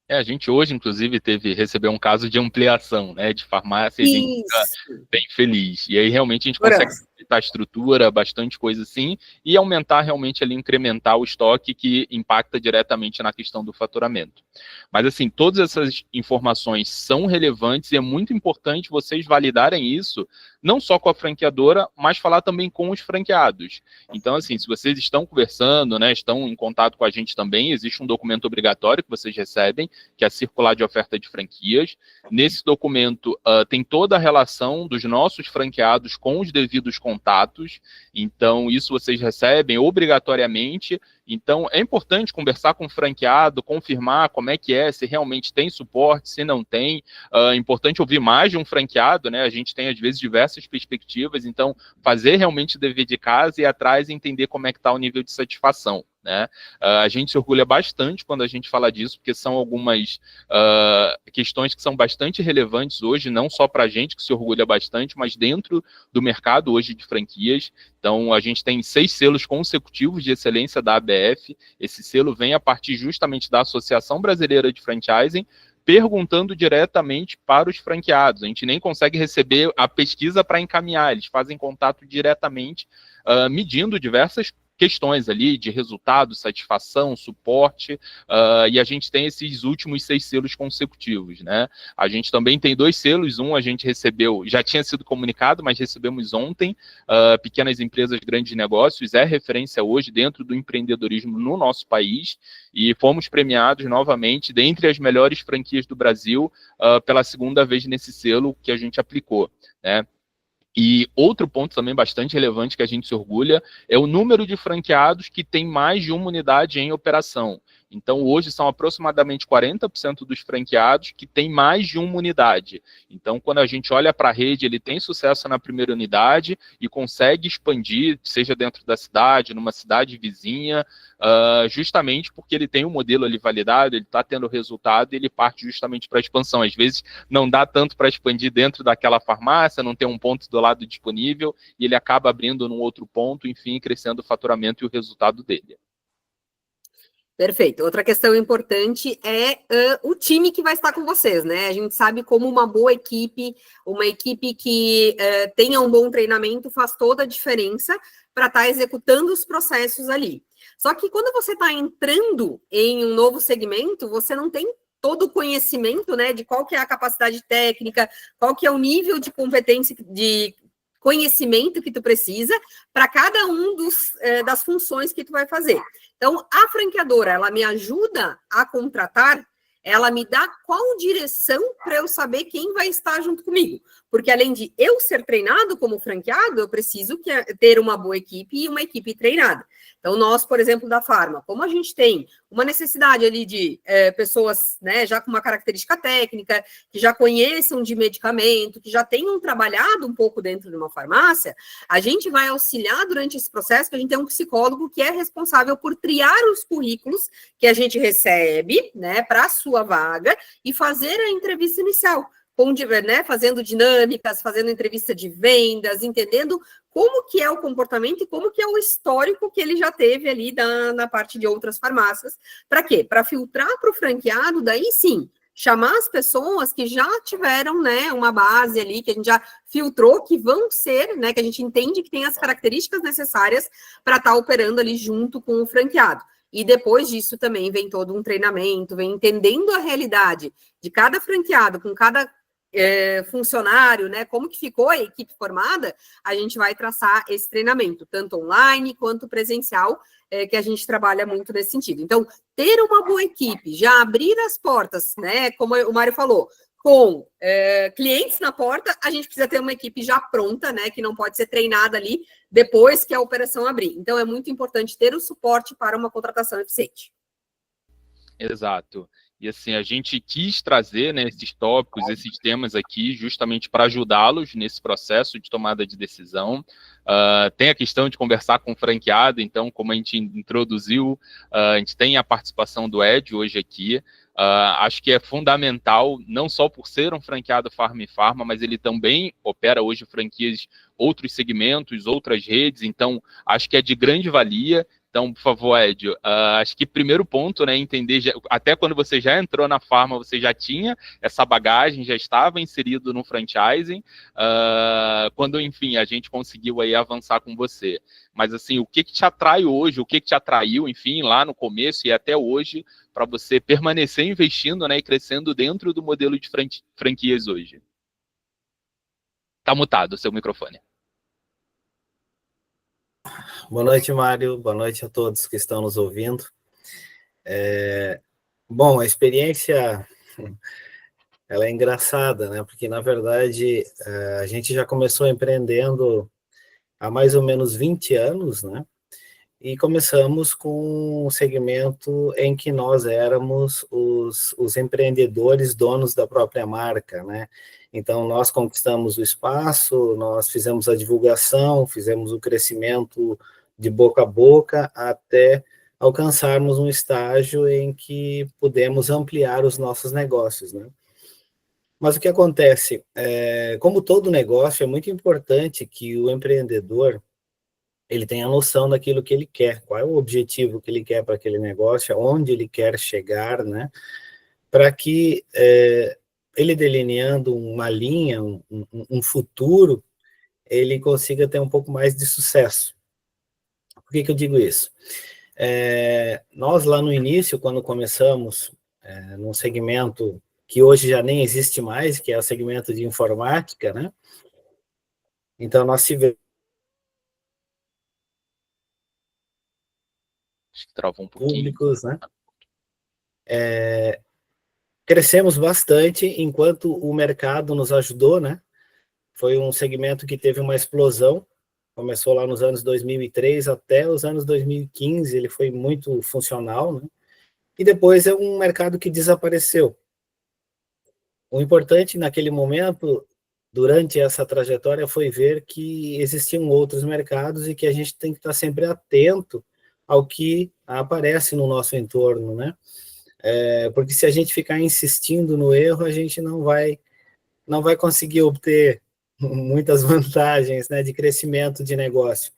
Speaker 3: A gente hoje, inclusive, recebeu um caso de ampliação, né, de farmácia, e a gente fica bem feliz. E aí, realmente, a gente consegue aumentar a estrutura, bastante coisa assim, e aumentar realmente ali, incrementar o estoque que impacta diretamente na questão do faturamento. Mas, assim, todas essas informações são relevantes e é muito importante vocês validarem isso, não só com a franqueadora, mas falar também com os franqueados. Então, assim, se vocês estão conversando, né, estão em contato com a gente também, existe um documento obrigatório que vocês recebem, que é a circular de oferta de franquias. Nesse documento tem toda a relação dos nossos franqueados com os devidos contatos, então isso vocês recebem obrigatoriamente. Então é importante conversar com o franqueado, confirmar como é que é, se realmente tem suporte, se não tem. É importante ouvir mais de um franqueado, né? A gente tem às vezes diversas perspectivas, então fazer realmente o dever de casa e ir atrás e entender como é que está o nível de satisfação, né? A gente se orgulha bastante quando a gente fala disso, porque são algumas questões que são bastante relevantes hoje, não só para a gente que se orgulha bastante, mas dentro do mercado hoje de franquias. Então, a gente tem 6 selos consecutivos de excelência da ABF. Esse selo vem a partir justamente da Associação Brasileira de Franchising, perguntando diretamente para os franqueados. A gente nem consegue receber a pesquisa para encaminhar, eles fazem contato diretamente, medindo diversas questões ali de resultado, satisfação, suporte, e a gente tem esses últimos 6 selos consecutivos, né? A gente também tem 2 selos, um a gente recebeu, já tinha sido comunicado, mas recebemos ontem, Pequenas Empresas, Grandes Negócios, é referência hoje dentro do empreendedorismo no nosso país, e fomos premiados novamente dentre as melhores franquias do Brasil, pela segunda vez nesse selo que a gente aplicou, né? E outro ponto também bastante relevante que a gente se orgulha é o número de franqueados que tem mais de uma unidade em operação. Então, hoje são aproximadamente 40% dos franqueados que têm mais de uma unidade. Então, quando a gente olha para a rede, ele tem sucesso na primeira unidade e consegue expandir, seja dentro da cidade, numa cidade vizinha, justamente porque ele tem um modelo ali validado, ele está tendo resultado e ele parte justamente para a expansão. Às vezes, não dá tanto para expandir dentro daquela farmácia, não tem um ponto do lado disponível e ele acaba abrindo num outro ponto, enfim, crescendo o faturamento e o resultado dele.
Speaker 4: Perfeito. Outra questão importante é o time que vai estar com vocês, né? A gente sabe como uma boa equipe, uma equipe que tenha um bom treinamento faz toda a diferença para estar executando os processos ali. Só que quando você está entrando em um novo segmento, você não tem todo o conhecimento, né, de qual que é a capacidade técnica, qual que é o nível de competência, de conhecimento que tu precisa para cada um das funções que tu vai fazer. Então, a franqueadora, ela me ajuda a contratar, ela me dá qual direção para eu saber quem vai estar junto comigo. Porque além de eu ser treinado como franqueado, eu preciso ter uma boa equipe e uma equipe treinada. Então, nós, por exemplo, da Farma, como a gente tem uma necessidade ali de pessoas, né, já com uma característica técnica, que já conheçam de medicamento, que já tenham trabalhado um pouco dentro de uma farmácia, a gente vai auxiliar durante esse processo, que a gente tem um psicólogo que é responsável por triar os currículos que a gente recebe, né, para a sua vaga e fazer a entrevista inicial, né, fazendo dinâmicas, fazendo entrevista de vendas, entendendo como que é o comportamento e como que é o histórico que ele já teve ali na parte de outras farmácias. Para quê? Para filtrar para o franqueado, daí sim, chamar as pessoas que já tiveram, né, uma base ali, que a gente já filtrou, que vão ser, né, que a gente entende que tem as características necessárias para estar operando ali junto com o franqueado. E depois disso também vem todo um treinamento, vem entendendo a realidade de cada franqueado, com cada funcionário, né, como que ficou a equipe formada, a gente vai traçar esse treinamento, tanto online quanto presencial, que a gente trabalha muito nesse sentido. Então, ter uma boa equipe, já abrir as portas, né, como o Mário falou, com clientes na porta, a gente precisa ter uma equipe já pronta, né, que não pode ser treinada ali depois que a operação abrir. Então, é muito importante ter o suporte para uma contratação eficiente.
Speaker 3: Exato. E assim, a gente quis trazer, né, esses tópicos, esses temas aqui, justamente para ajudá-los nesse processo de tomada de decisão. Tem a questão de conversar com o franqueado, então, como a gente introduziu, a gente tem a participação do Ed hoje aqui. Acho que é fundamental, não só por ser um franqueado Farm e Farma, mas ele também opera hoje franquias, outros segmentos, outras redes, então acho que é de grande valia. Então, por favor, Ed, acho que primeiro ponto, né, entender, até quando você já entrou na Farma, você já tinha essa bagagem, já estava inserido no franchising, quando, enfim, a gente conseguiu aí avançar com você. Mas, assim, o que te atrai hoje, o que te atraiu, enfim, lá no começo e até hoje, para você permanecer investindo, né, e crescendo dentro do modelo de franquias hoje? Tá mutado o seu microfone.
Speaker 6: Boa noite, Mário. Boa noite a todos que estão nos ouvindo. Bom, a experiência ela é engraçada, né? Porque, na verdade, a gente já começou empreendendo há mais ou menos 20 anos, né? E começamos com um segmento em que nós éramos os empreendedores, donos da própria marca, né? Então, nós conquistamos o espaço, nós fizemos a divulgação, fizemos o crescimento de boca a boca, até alcançarmos um estágio em que pudemos ampliar os nossos negócios, né? Mas o que acontece? Como todo negócio, é muito importante que o empreendedor ele tenha noção daquilo que ele quer, qual é o objetivo que ele quer para aquele negócio, aonde ele quer chegar, né? Para que ele delineando uma linha, um futuro, ele consiga ter um pouco mais de sucesso. Por que eu digo isso? Nós lá no início, quando começamos num segmento que hoje já nem existe mais, que é o segmento de informática, né? Então, nós tivemos
Speaker 3: Acho que travou um pouquinho.
Speaker 6: públicos, né? Crescemos bastante enquanto o mercado nos ajudou, né? Foi um segmento que teve uma explosão, começou lá nos anos 2003 até os anos 2015, ele foi muito funcional, né? E depois é um mercado que desapareceu. O importante naquele momento, durante essa trajetória, foi ver que existiam outros mercados e que a gente tem que estar sempre atento ao que aparece no nosso entorno, né? Porque se a gente ficar insistindo no erro, a gente não vai conseguir obter muitas vantagens, né, de crescimento de negócio.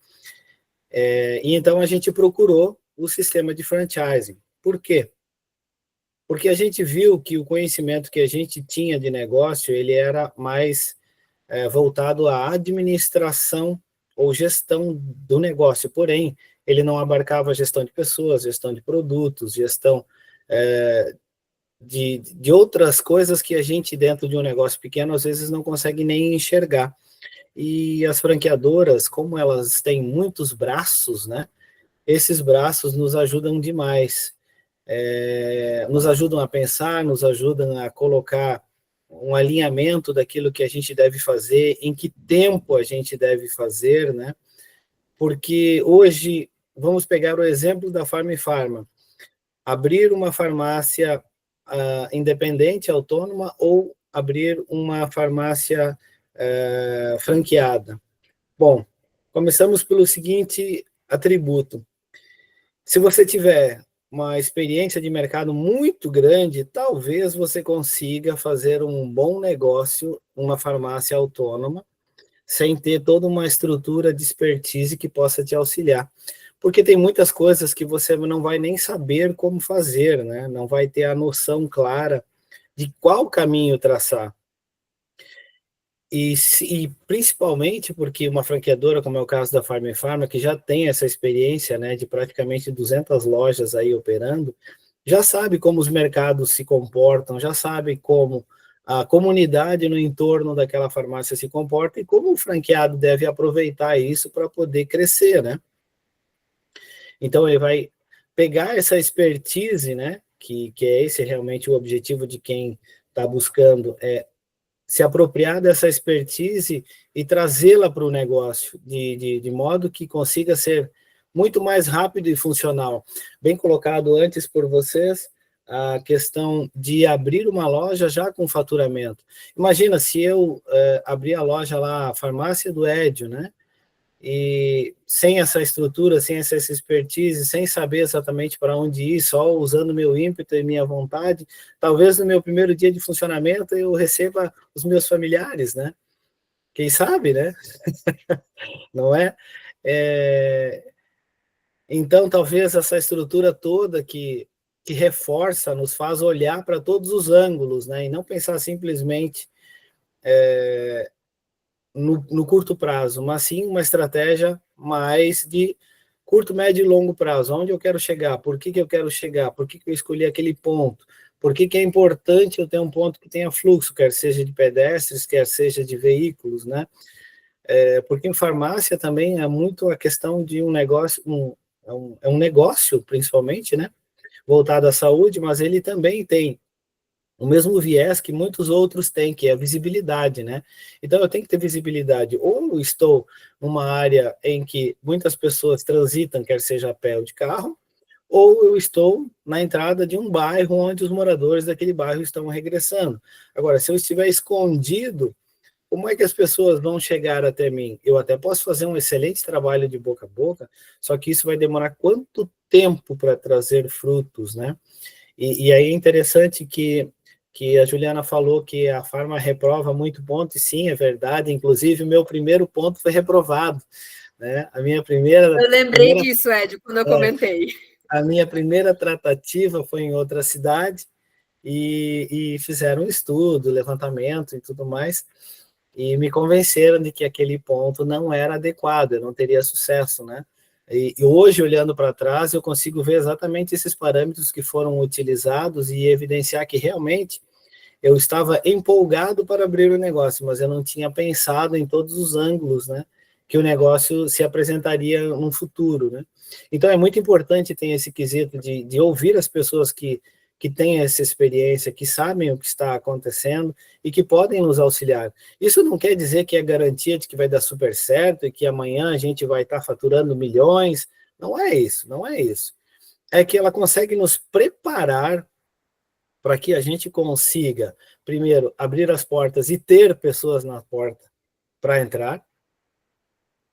Speaker 6: E então a gente procurou o sistema de franchising. Por quê? Porque a gente viu que o conhecimento que a gente tinha de negócio, ele era mais voltado à administração ou gestão do negócio, porém, ele não abarcava gestão de pessoas, gestão de produtos, gestão de outras coisas que a gente, dentro de um negócio pequeno, às vezes não consegue nem enxergar. E as franqueadoras, como elas têm muitos braços, né, esses braços nos ajudam demais. Nos ajudam a pensar, nos ajudam a colocar um alinhamento daquilo que a gente deve fazer, em que tempo a gente deve fazer, né? Porque hoje, vamos pegar o exemplo da Farm e Farma, abrir uma farmácia independente, autônoma, ou abrir uma farmácia franqueada. Bom, começamos pelo seguinte atributo. Se você tiver uma experiência de mercado muito grande, talvez você consiga fazer um bom negócio, uma farmácia autônoma, sem ter toda uma estrutura de expertise que possa te auxiliar. Porque tem muitas coisas que você não vai nem saber como fazer, né? Não vai ter a noção clara de qual caminho traçar. E principalmente porque uma franqueadora, como é o caso da Farm e Farma, que já tem essa experiência, né, de praticamente 200 lojas aí operando, já sabe como os mercados se comportam, já sabe como a comunidade no entorno daquela farmácia se comporta e como o franqueado deve aproveitar isso para poder crescer, né? Então, ele vai pegar essa expertise, né, que é esse realmente o objetivo de quem está buscando, se apropriar dessa expertise e trazê-la para o negócio, de modo que consiga ser muito mais rápido e funcional. Bem colocado antes por vocês, a questão de abrir uma loja já com faturamento. Imagina se eu abrir a loja lá, a farmácia do Edio, né? E sem essa estrutura, sem essa expertise, sem saber exatamente para onde ir, só usando meu ímpeto e minha vontade, talvez no meu primeiro dia de funcionamento eu receba os meus familiares, né? Quem sabe, né? Não é? Então, talvez essa estrutura toda que reforça, nos faz olhar para todos os ângulos, né? E não pensar simplesmente no curto prazo, mas sim uma estratégia mais de curto, médio e longo prazo. Onde eu quero chegar? Por que eu quero chegar? Por que eu escolhi aquele ponto? Por que é importante eu ter um ponto que tenha fluxo, quer seja de pedestres, quer seja de veículos, né? Porque em farmácia também é muito a questão de um negócio, é um negócio, principalmente, né? Voltado à saúde, mas ele também tem o mesmo viés que muitos outros têm, que é a visibilidade, né? Então, eu tenho que ter visibilidade. Ou eu estou numa área em que muitas pessoas transitam, quer seja a pé ou de carro, ou eu estou na entrada de um bairro onde os moradores daquele bairro estão regressando. Agora, se eu estiver escondido, como é que as pessoas vão chegar até mim? Eu até posso fazer um excelente trabalho de boca a boca, só que isso vai demorar quanto tempo para trazer frutos, né? E aí é interessante que a Juliana falou que a Farma reprova muito ponto, e sim, é verdade, inclusive o meu primeiro ponto foi reprovado, né?
Speaker 4: Eu lembrei disso, Ed, quando eu comentei.
Speaker 6: A minha primeira tratativa foi em outra cidade, e fizeram um estudo, levantamento e tudo mais, e me convenceram de que aquele ponto não era adequado, eu não teria sucesso, né? E hoje, olhando para trás, eu consigo ver exatamente esses parâmetros que foram utilizados e evidenciar que realmente eu estava empolgado para abrir o negócio, mas eu não tinha pensado em todos os ângulos, né, que o negócio se apresentaria no futuro, né? Então, é muito importante ter esse quesito de ouvir as pessoas que têm essa experiência, que sabem o que está acontecendo e que podem nos auxiliar. Isso não quer dizer que é garantia de que vai dar super certo e que amanhã a gente vai estar faturando milhões. Não é isso, não é isso. É que ela consegue nos preparar para que a gente consiga, primeiro, abrir as portas e ter pessoas na porta para entrar,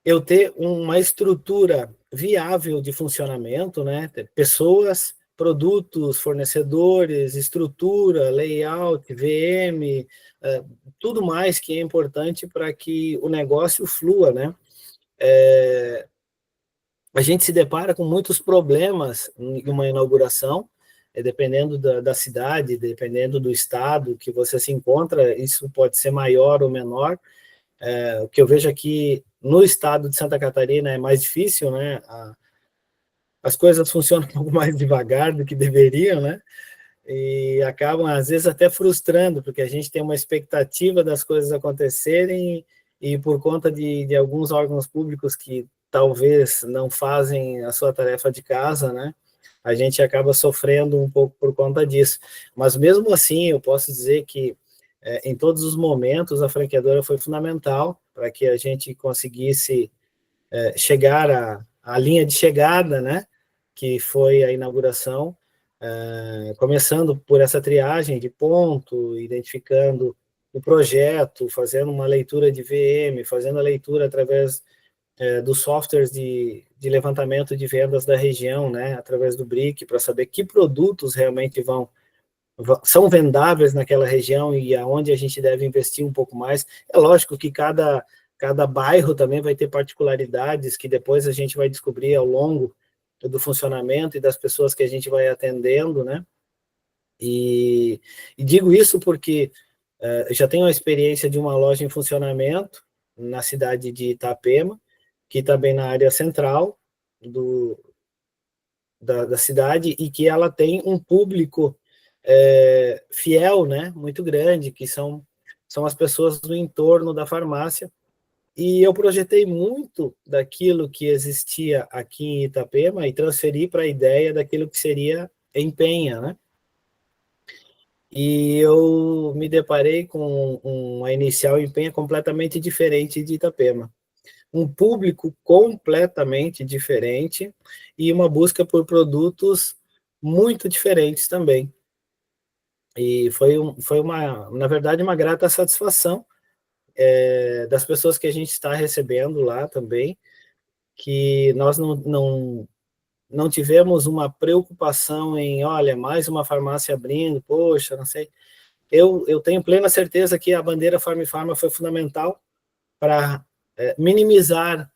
Speaker 6: eu ter uma estrutura viável de funcionamento, né? Pessoas, produtos, fornecedores, estrutura, layout, VM, tudo mais que é importante para que o negócio flua, né? A gente se depara com muitos problemas em uma inauguração, dependendo da cidade, dependendo do estado que você se encontra, isso pode ser maior ou menor. O que eu vejo aqui no estado de Santa Catarina é mais difícil, né? As coisas funcionam um pouco mais devagar do que deveriam, né? E acabam, às vezes, até frustrando, porque a gente tem uma expectativa das coisas acontecerem e por conta de alguns órgãos públicos que talvez não fazem a sua tarefa de casa, né? A gente acaba sofrendo um pouco por conta disso. Mas mesmo assim, eu posso dizer que em todos os momentos a franqueadora foi fundamental para que a gente conseguisse chegar à linha de chegada, né? Que foi a inauguração, começando por essa triagem de ponto, identificando o projeto, fazendo uma leitura de VM, fazendo a leitura através dos softwares de levantamento de vendas da região, né, através do BRIC, para saber que produtos realmente são vendáveis naquela região e aonde a gente deve investir um pouco mais. É lógico que cada bairro também vai ter particularidades que depois a gente vai descobrir ao longo do funcionamento e das pessoas que a gente vai atendendo, né? E digo isso porque já tenho a experiência de uma loja em funcionamento na cidade de Itapema, que está bem na área central da cidade, e que ela tem um público fiel, né, muito grande, que são as pessoas do entorno da farmácia. E eu projetei muito daquilo que existia aqui em Itapema e transferi para a ideia daquilo que seria em Penha, né? E eu me deparei com uma inicial em Penha completamente diferente de Itapema. Um público completamente diferente e uma busca por produtos muito diferentes também. E foi na verdade, uma grata satisfação das pessoas que a gente está recebendo lá também, que nós não tivemos uma preocupação em, olha, mais uma farmácia abrindo, poxa, não sei. Eu tenho plena certeza que a bandeira Farm Pharma foi fundamental para minimizar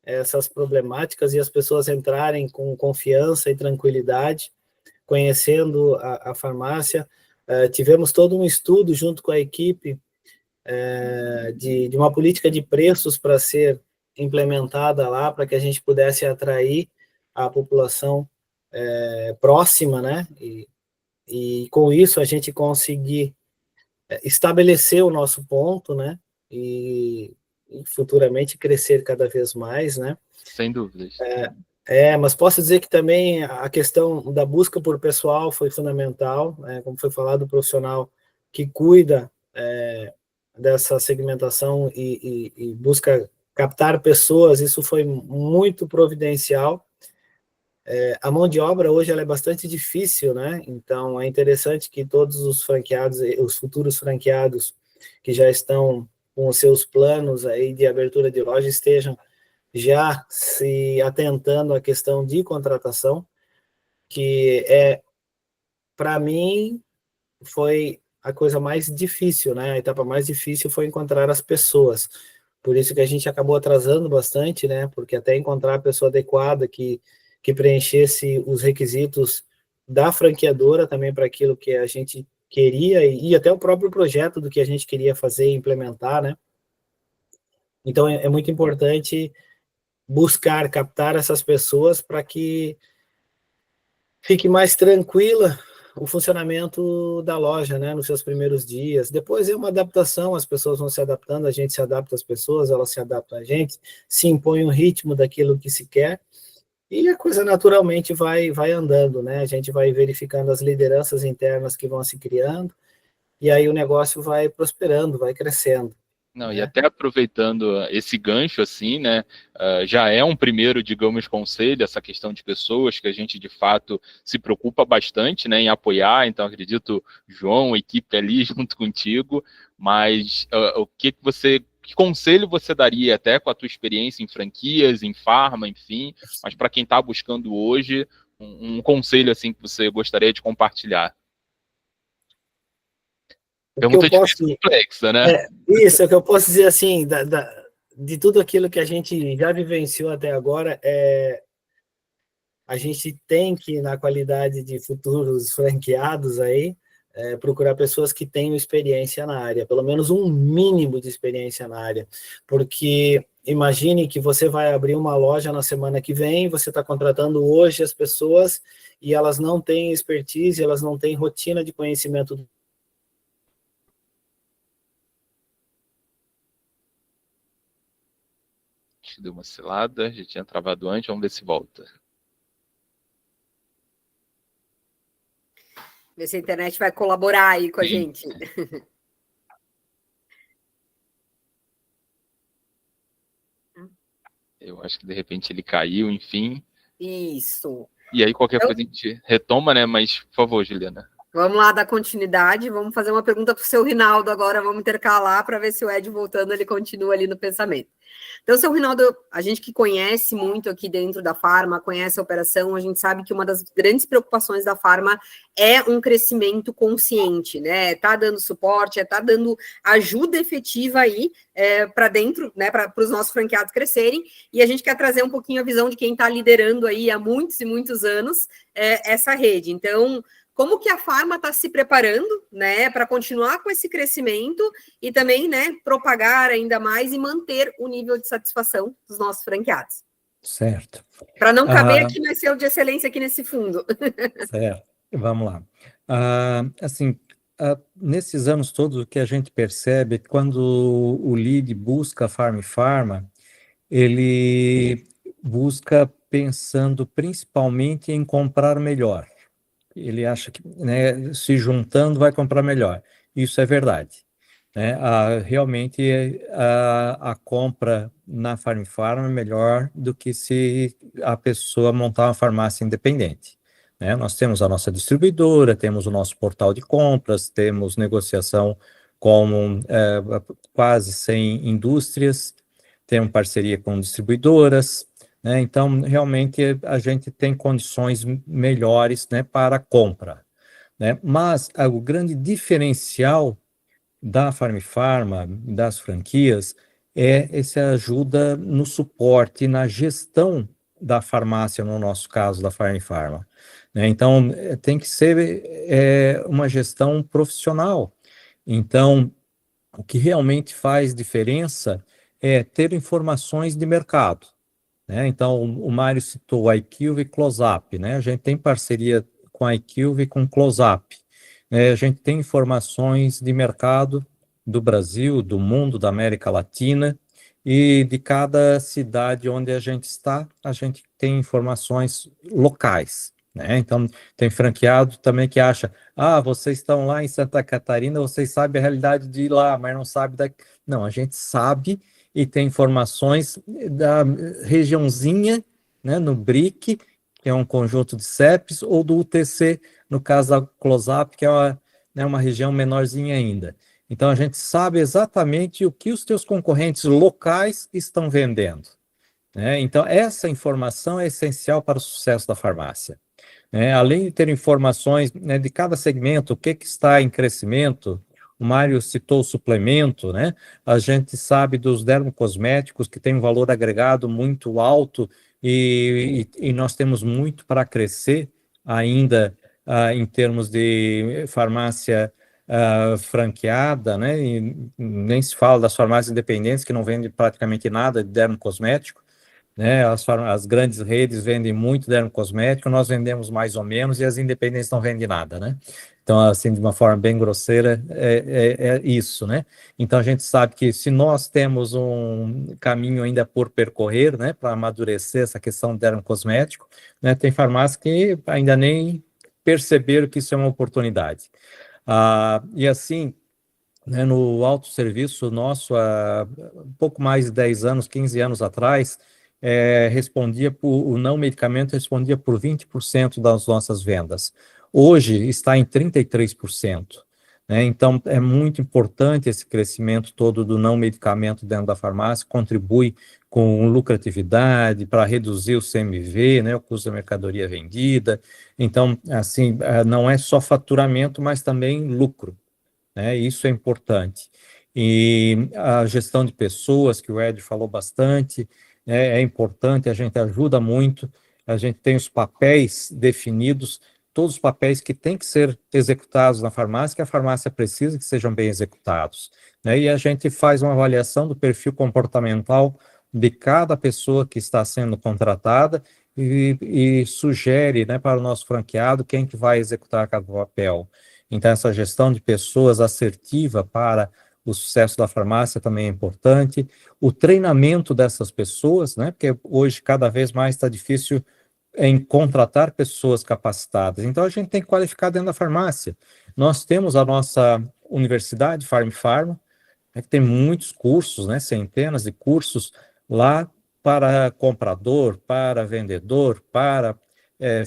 Speaker 6: essas problemáticas e as pessoas entrarem com confiança e tranquilidade, conhecendo a farmácia. Tivemos todo um estudo junto com a equipe de uma política de preços para ser implementada lá, para que a gente pudesse atrair a população próxima, né? E com isso a gente conseguir estabelecer o nosso ponto, né? E futuramente crescer cada vez mais, né?
Speaker 3: Sem dúvidas.
Speaker 6: Mas posso dizer que também a questão da busca por pessoal foi fundamental, como foi falado, o profissional que cuida dessa segmentação e busca captar pessoas, isso foi muito providencial. A mão de obra hoje ela é bastante difícil, né? Então é interessante que todos os franqueados, os futuros franqueados que já estão com os seus planos aí de abertura de loja estejam já se atentando à questão de contratação, que para mim, foi a coisa mais difícil, né? A etapa mais difícil foi encontrar as pessoas. Por isso que a gente acabou atrasando bastante, né? Porque até encontrar a pessoa adequada que preenchesse os requisitos da franqueadora também para aquilo que a gente queria e até o próprio projeto do que a gente queria fazer e implementar, né? Então, é muito importante buscar captar essas pessoas para que fique mais tranquila o funcionamento da loja, né, nos seus primeiros dias. Depois é uma adaptação, as pessoas vão se adaptando, a gente se adapta às pessoas, elas se adaptam a gente, se impõe um ritmo daquilo que se quer, e a coisa naturalmente vai andando, né, a gente vai verificando as lideranças internas que vão se criando, e aí o negócio vai prosperando, vai crescendo.
Speaker 3: Não, e até aproveitando esse gancho, assim, né, já é um primeiro, digamos, conselho, essa questão de pessoas que a gente, de fato, se preocupa bastante, né, em apoiar, então acredito, João, a equipe ali junto contigo, mas que conselho você daria, até com a tua experiência em franquias, em farma, enfim, mas para quem está buscando hoje, um conselho, assim, que você gostaria de compartilhar? Pergunta difícil, complexa, né?
Speaker 6: Isso, é o que eu posso dizer assim, de tudo aquilo que a gente já vivenciou até agora, a gente tem que, na qualidade de futuros franqueados aí, procurar pessoas que tenham experiência na área, pelo menos um mínimo de experiência na área, porque imagine que você vai abrir uma loja na semana que vem, você está contratando hoje as pessoas e elas não têm expertise, elas não têm rotina de conhecimento.
Speaker 3: Deu uma cilada, já tinha travado antes, vamos ver se volta.
Speaker 4: Ver se a internet vai colaborar aí com a gente.
Speaker 3: Eu acho que de repente ele caiu, enfim.
Speaker 4: Isso.
Speaker 3: E aí qualquer coisa a gente retoma, né? Mas, por favor, Juliana.
Speaker 4: Vamos lá dar continuidade, vamos fazer uma pergunta para o seu Rinaldo agora, vamos intercalar para ver se o Ed voltando, ele continua ali no pensamento. Então, seu Rinaldo, a gente que conhece muito aqui dentro da Farma, conhece a operação, a gente sabe que uma das grandes preocupações da Farma é um crescimento consciente, né? Tá dando suporte, tá dando ajuda efetiva aí para dentro, né? Para os nossos franqueados crescerem, e a gente quer trazer um pouquinho a visão de quem está liderando aí há muitos e muitos anos essa rede. Então, como que a Farma está se preparando, né, para continuar com esse crescimento e também, né, propagar ainda mais e manter o nível de satisfação dos nossos franqueados?
Speaker 5: Certo.
Speaker 4: Para não caber aqui mais selo de excelência aqui nesse fundo.
Speaker 5: Certo. Vamos lá. Assim, nesses anos todos, o que a gente percebe é que quando o lead busca a Farm, ele busca pensando principalmente em comprar melhor. Ele acha que, né, se juntando vai comprar melhor. Isso é verdade, né? Realmente a compra na Farm é melhor do que se a pessoa montar uma farmácia independente, né? Nós temos a nossa distribuidora, temos o nosso portal de compras, temos negociação com quase 100 indústrias, temos parceria com distribuidoras, né? Então, realmente, a gente tem condições melhores, né, para a compra, né? Mas o grande diferencial da Farm, das franquias, é essa ajuda no suporte, na gestão da farmácia, no nosso caso, da Farm, né? Então, tem que ser uma gestão profissional. Então, o que realmente faz diferença é ter informações de mercado, né? Então, o Mário citou a IQVIA e Close-Up, né? A gente tem parceria com a IQVIA e com Close-Up. A gente tem informações de mercado do Brasil, do mundo, da América Latina, e de cada cidade onde a gente está, a gente tem informações locais, né? Então, tem franqueado também que acha, vocês estão lá em Santa Catarina, vocês sabem a realidade de lá, mas não sabe da... Não, a gente sabe e tem informações da regiãozinha, né, no BRIC, que é um conjunto de CEPs, ou do UTC, no caso da Close-Up, que é uma região menorzinha ainda. Então, a gente sabe exatamente o que os teus concorrentes locais estão vendendo, né? Então, essa informação é essencial para o sucesso da farmácia, né? Além de ter informações, né, de cada segmento, o que está em crescimento. O Mário citou o suplemento, né? A gente sabe dos dermocosméticos que tem um valor agregado muito alto e nós temos muito para crescer ainda em termos de farmácia franqueada, né? E nem se fala das farmácias independentes que não vendem praticamente nada de dermocosmético, né? As grandes redes vendem muito dermocosmético, nós vendemos mais ou menos e as independentes não vendem nada, né? Então, assim, de uma forma bem grosseira, é isso, né? Então, a gente sabe que se nós temos um caminho ainda por percorrer, né, para amadurecer essa questão do dermocosmético, né, tem farmácias que ainda nem perceberam que isso é uma oportunidade. E assim, né, no autosserviço nosso, há um pouco mais de 10 anos, 15 anos atrás, o não medicamento respondia por 20% das nossas vendas. Hoje está em 33%. Né? Então, é muito importante esse crescimento todo do não medicamento dentro da farmácia, contribui com lucratividade para reduzir o CMV, né, o custo da mercadoria vendida. Então, assim, não é só faturamento, mas também lucro, né? Isso é importante. E a gestão de pessoas, que o Ed falou bastante, é importante, a gente ajuda muito, a gente tem os papéis definidos, todos os papéis que têm que ser executados na farmácia, que a farmácia precisa que sejam bem executados, né? E a gente faz uma avaliação do perfil comportamental de cada pessoa que está sendo contratada e sugere, né, para o nosso franqueado quem que vai executar cada papel. Então, essa gestão de pessoas assertiva para o sucesso da farmácia também é importante. O treinamento dessas pessoas, né? Porque hoje cada vez mais está difícil em contratar pessoas capacitadas. Então, a gente tem que qualificar dentro da farmácia. Nós temos a nossa universidade, Farm, né, que tem muitos cursos, né? Centenas de cursos lá para comprador, para vendedor, para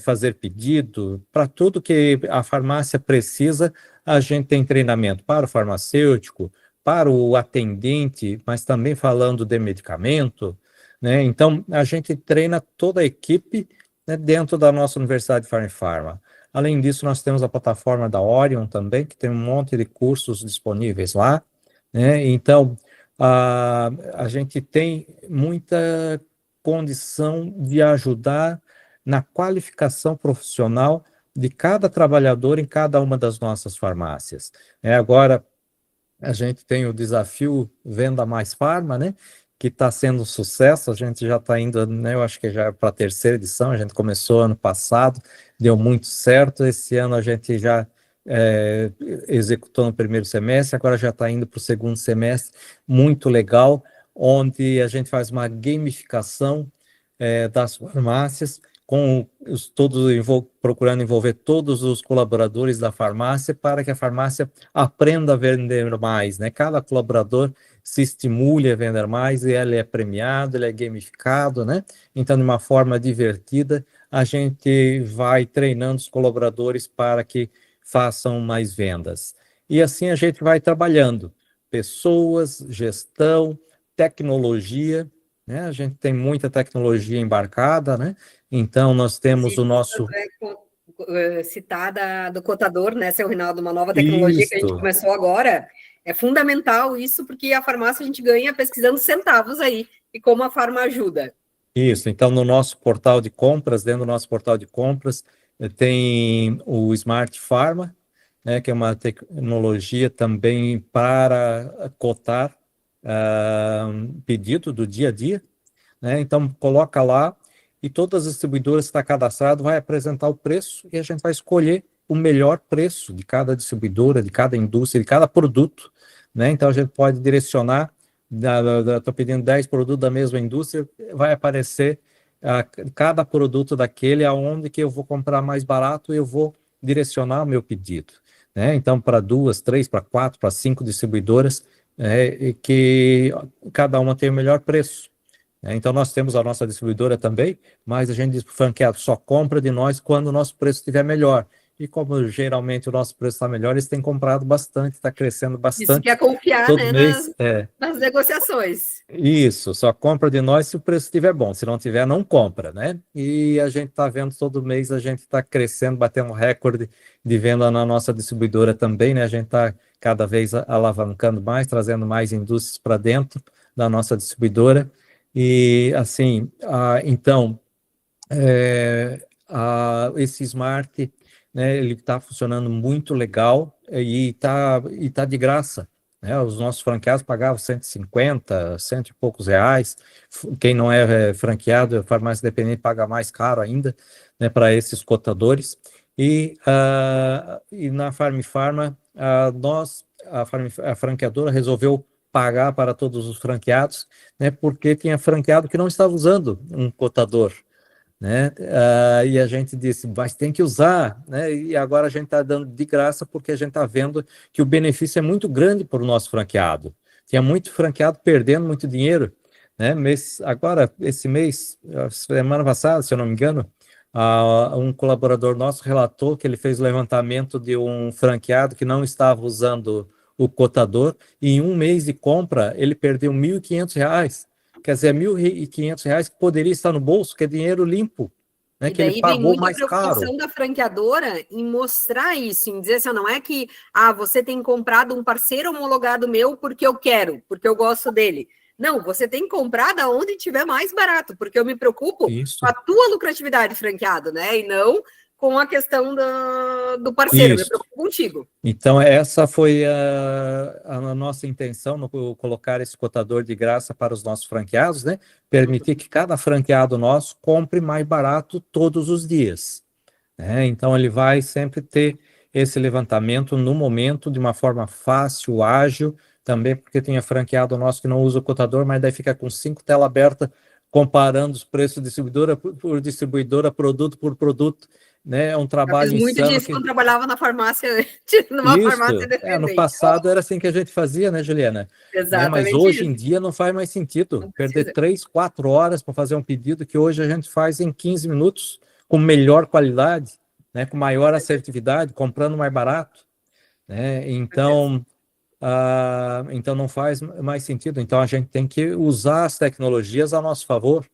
Speaker 5: fazer pedido, para tudo que a farmácia precisa, a gente tem treinamento para o farmacêutico, para o atendente, mas também falando de medicamento, né? Então, a gente treina toda a equipe, né, dentro da nossa Universidade Farm. Além disso, nós temos a plataforma da Orion também, que tem um monte de cursos disponíveis lá, né? Então, a gente tem muita condição de ajudar na qualificação profissional de cada trabalhador em cada uma das nossas farmácias. Agora, a gente tem o desafio Venda Mais Farma, né, que está sendo um sucesso, a gente já está indo, né, eu acho que já é para a terceira edição, a gente começou ano passado, deu muito certo, esse ano a gente já executou no primeiro semestre, agora já está indo para o segundo semestre, muito legal, onde a gente faz uma gamificação das farmácias, com procurando envolver todos os colaboradores da farmácia para que a farmácia aprenda a vender mais, né? Cada colaborador se estimule a vender mais e ele é premiado, ele é gamificado, né? Então, de uma forma divertida, a gente vai treinando os colaboradores para que façam mais vendas. E assim a gente vai trabalhando pessoas, gestão, tecnologia, né? A gente tem muita tecnologia embarcada, né? Então, nós temos o nosso...
Speaker 4: Citar do cotador, né, seu Rinaldo, uma nova tecnologia que a gente começou agora. É fundamental isso, porque a farmácia a gente ganha pesquisando centavos aí, e como a farma ajuda.
Speaker 5: Isso, então no nosso portal de compras, dentro do nosso portal de compras, tem o Smart Pharma, né, que é uma tecnologia também para cotar pedido do dia a dia, né? Então coloca lá e todas as distribuidoras que está cadastrado vai apresentar o preço e a gente vai escolher o melhor preço de cada distribuidora, de cada indústria, de cada produto, né? Então a gente pode direcionar, estou pedindo 10 produtos da mesma indústria, vai aparecer cada produto daquele aonde que eu vou comprar mais barato, eu vou direcionar o meu pedido, né? Então para 2, 3, para 4, para 5 distribuidoras, que cada uma tem o melhor preço. Então, nós temos a nossa distribuidora também, mas a gente diz para o franqueado, só compra de nós quando o nosso preço estiver melhor. E como geralmente o nosso preço está melhor, eles têm comprado bastante, está crescendo bastante.
Speaker 4: Isso que é confiar,
Speaker 5: todo
Speaker 4: né,
Speaker 5: mês,
Speaker 4: nas negociações.
Speaker 5: Isso, só compra de nós se o preço estiver bom. Se não tiver, não compra, né? E a gente está vendo todo mês, a gente está crescendo, batendo recorde de venda na nossa distribuidora também, né? A gente está cada vez alavancando mais, trazendo mais indústrias para dentro da nossa distribuidora. E, assim, então, esse Smart, né, ele está funcionando muito legal e tá de graça, né? Os nossos franqueados pagavam 150, cento e poucos reais. Quem não é franqueado, farmácia independente, paga mais caro ainda, né, para esses cotadores. E na Farm-Pharma, a franqueadora resolveu pagar para todos os franqueados, né, porque tinha franqueado que não estava usando um cotador, né, e a gente disse, mas tem que usar, né, e agora a gente está dando de graça porque a gente está vendo que o benefício é muito grande para o nosso franqueado. Tinha muito franqueado perdendo muito dinheiro, né, agora, esse mês, semana passada, se eu não me engano, um colaborador nosso relatou que ele fez o levantamento de um franqueado que não estava usando o cotador, e em um mês de compra, ele perdeu R$ 1.500, quer dizer, R$ 1.500 que poderia estar no bolso, que é dinheiro limpo, né, que ele pagou mais caro. E daí vem muita preocupação
Speaker 4: da franqueadora em mostrar isso, em dizer assim, não é que, você tem comprado um parceiro homologado meu porque eu quero, porque eu gosto dele. Não, você tem que comprar da onde tiver mais barato, porque eu me preocupo com a tua lucratividade, franqueado, né, e não com a questão do parceiro, eu me preocupo contigo.
Speaker 5: Então, essa foi a nossa intenção no colocar esse cotador de graça para os nossos franqueados, né? Permitir que cada franqueado nosso compre mais barato todos os dias, né? Então, ele vai sempre ter esse levantamento no momento, de uma forma fácil, ágil, também porque tem franqueado nosso que não usa o cotador, mas daí fica com 5 telas abertas, comparando os preços distribuidora por distribuidora, produto por produto, né? É um trabalho insano.
Speaker 4: Muito disso quando trabalhava na farmácia, farmácia independente.
Speaker 5: No passado era assim que a gente fazia, né, Juliana?
Speaker 4: Exatamente.
Speaker 5: Mas hoje em dia não faz mais sentido perder 3, 4 horas para fazer um pedido que hoje a gente faz em 15 minutos, com melhor qualidade, né, com maior assertividade, comprando mais barato, né? Então não faz mais sentido. Então a gente tem que usar as tecnologias a nosso favor.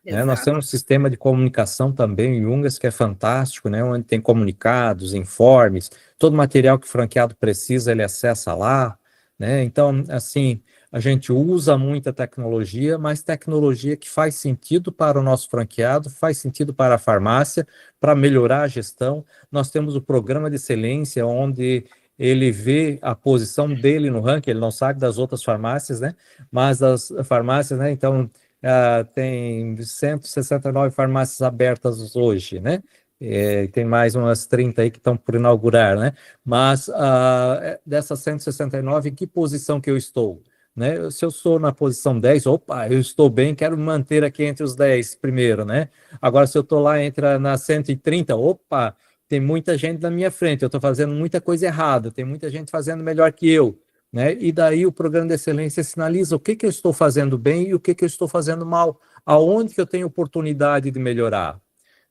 Speaker 5: Né? Nós temos um sistema de comunicação também, o Jungas, que é fantástico, né? Onde tem comunicados, informes, todo material que o franqueado precisa, ele acessa lá, né? Então, assim, a gente usa muita tecnologia, mas tecnologia que faz sentido para o nosso franqueado, faz sentido para a farmácia, para melhorar a gestão. Nós temos o programa de excelência, onde ele vê a posição dele no ranking, ele não sabe das outras farmácias, né? Mas das farmácias, né? Então, tem 169 farmácias abertas hoje, né? tem mais umas 30 aí que estão por inaugurar, né? Mas dessas 169, em que posição que eu estou? Né? Se eu estou na posição 10, opa, eu estou bem, quero me manter aqui entre os 10 primeiro, né? Agora, se eu estou lá na 130, opa, tem muita gente na minha frente, eu estou fazendo muita coisa errada, tem muita gente fazendo melhor que eu, né? E daí o programa de excelência sinaliza o que eu estou fazendo bem e o que eu estou fazendo mal, aonde que eu tenho oportunidade de melhorar.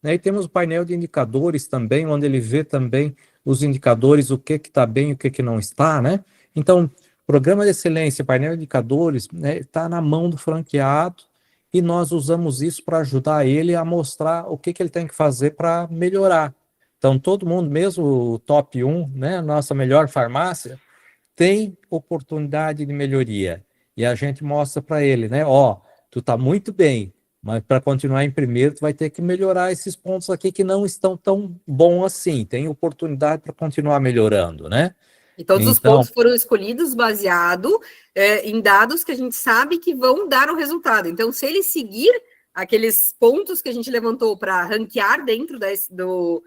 Speaker 5: Né? E temos o painel de indicadores também, onde ele vê também os indicadores, o que está bem e o que não está, né? Então, programa de excelência, painel de indicadores, né, está na mão do franqueado e nós usamos isso para ajudar ele a mostrar o que ele tem que fazer para melhorar. Então, todo mundo, mesmo o top 1, né, nossa melhor farmácia, tem oportunidade de melhoria. E a gente mostra para ele, né? Ó, tu tá muito bem, mas para continuar em primeiro, tu vai ter que melhorar esses pontos aqui que não estão tão bons assim. Tem oportunidade para continuar melhorando, né?
Speaker 4: E todos os
Speaker 5: Então,
Speaker 4: pontos foram escolhidos baseado em dados que a gente sabe que vão dar o resultado. Então, se ele seguir aqueles pontos que a gente levantou para ranquear dentro do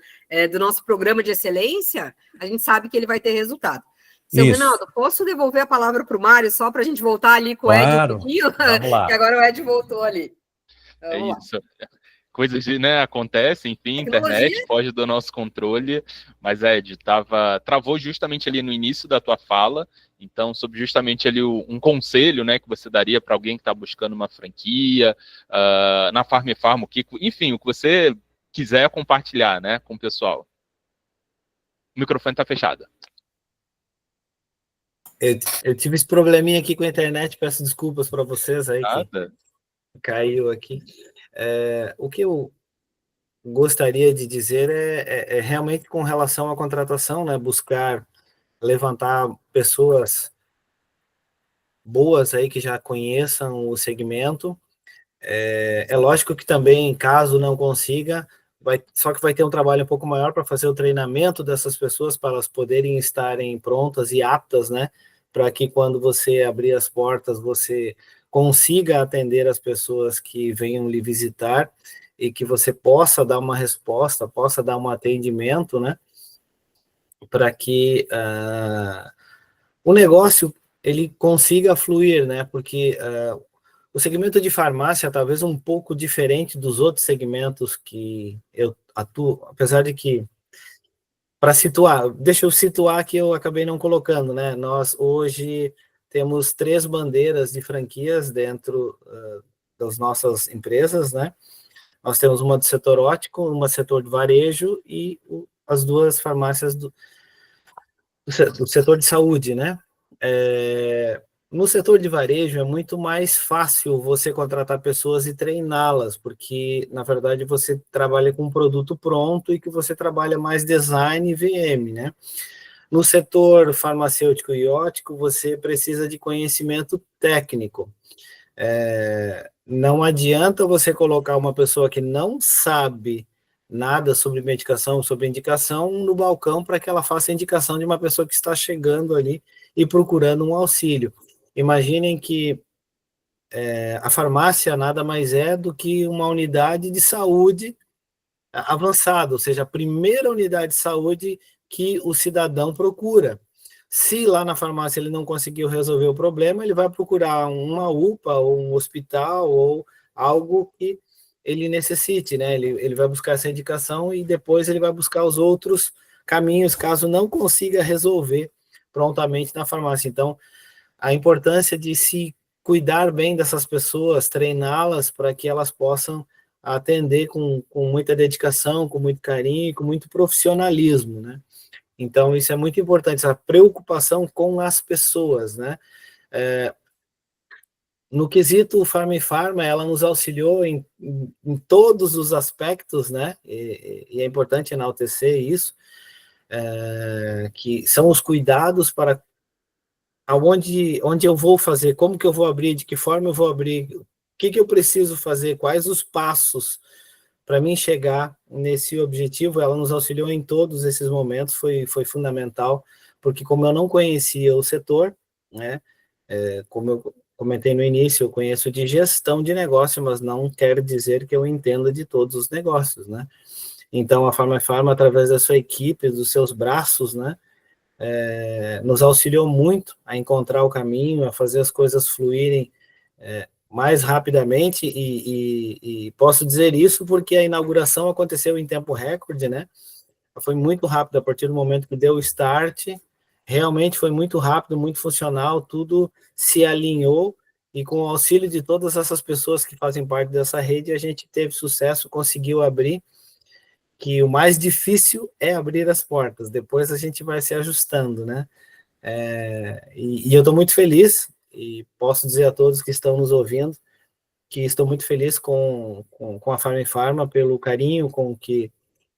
Speaker 4: nosso programa de excelência, a gente sabe que ele vai ter resultado. Seu
Speaker 5: isso.
Speaker 4: Reinaldo, posso devolver a palavra para o Mário, só para a gente voltar ali com o Ed um pouquinho?
Speaker 5: Vamos lá.
Speaker 4: Que agora o Ed voltou ali.
Speaker 3: Vamos isso. Coisas, né, acontecem, enfim, internet foge do nosso controle, mas, Ed, travou justamente ali no início da tua fala, então, sobre justamente ali um conselho, né, que você daria para alguém que está buscando uma franquia, na Farm Farm, enfim, o que você quiser compartilhar, né, com o pessoal. O microfone está fechado.
Speaker 6: Eu tive esse probleminha aqui com a internet, peço desculpas para vocês aí
Speaker 3: Nada.
Speaker 6: que caiu aqui. O que eu gostaria de dizer é realmente com relação à contratação, né, buscar levantar pessoas boas aí que já conheçam o segmento. É lógico que também, caso não consiga, só que vai ter um trabalho um pouco maior para fazer o treinamento dessas pessoas para elas poderem estarem prontas e aptas, né, para que quando você abrir as portas, você consiga atender as pessoas que venham lhe visitar e que você possa dar uma resposta, possa dar um atendimento, né, para que o negócio ele consiga fluir, né, porque o segmento de farmácia talvez um pouco diferente dos outros segmentos que eu atuo, apesar de que, para situar, deixa eu situar que eu acabei não colocando, né, nós hoje temos 3 bandeiras de franquias dentro das nossas empresas, né, nós temos uma do setor óptico, uma do setor de varejo e as 2 farmácias do setor de saúde, né. No setor de varejo é muito mais fácil você contratar pessoas e treiná-las, porque, na verdade, você trabalha com um produto pronto e que você trabalha mais design e VM, né? No setor farmacêutico e óptico, você precisa de conhecimento técnico. Não adianta você colocar uma pessoa que não sabe nada sobre medicação, sobre indicação, no balcão para que ela faça a indicação de uma pessoa que está chegando ali e procurando um auxílio. Imaginem que a farmácia nada mais é do que uma unidade de saúde avançada, ou seja, a primeira unidade de saúde que o cidadão procura. Se lá na farmácia ele não conseguiu resolver o problema, ele vai procurar uma UPA ou um hospital ou algo que ele necessite, né? Ele vai buscar essa indicação e depois ele vai buscar os outros caminhos, caso não consiga resolver prontamente na farmácia. Então, a importância de se cuidar bem dessas pessoas, treiná-las para que elas possam atender com muita dedicação, com muito carinho, com muito profissionalismo, né? Então, isso é muito importante, essa preocupação com as pessoas, né? No quesito Farm Pharma, ela nos auxiliou em todos os aspectos, né? E é importante enaltecer isso, que são os cuidados para onde eu vou fazer, como que eu vou abrir, de que forma eu vou abrir, o que eu preciso fazer, quais os passos para mim chegar nesse objetivo. Ela nos auxiliou em todos esses momentos, foi fundamental, porque como eu não conhecia o setor, né, como eu comentei no início, eu conheço de gestão de negócio, mas não quer dizer que eu entenda de todos os negócios, né? Então, a Farma, através da sua equipe, dos seus braços, né, nos auxiliou muito a encontrar o caminho, a fazer as coisas fluírem mais rapidamente, e posso dizer isso porque a inauguração aconteceu em tempo recorde, né? Foi muito rápido, a partir do momento que deu o start, realmente foi muito rápido, muito funcional, tudo se alinhou, e com o auxílio de todas essas pessoas que fazem parte dessa rede, a gente teve sucesso, conseguiu abrir, que o mais difícil é abrir as portas, depois a gente vai se ajustando, né? E eu estou muito feliz, e posso dizer a todos que estão nos ouvindo, que estou muito feliz com a Farma pelo carinho com que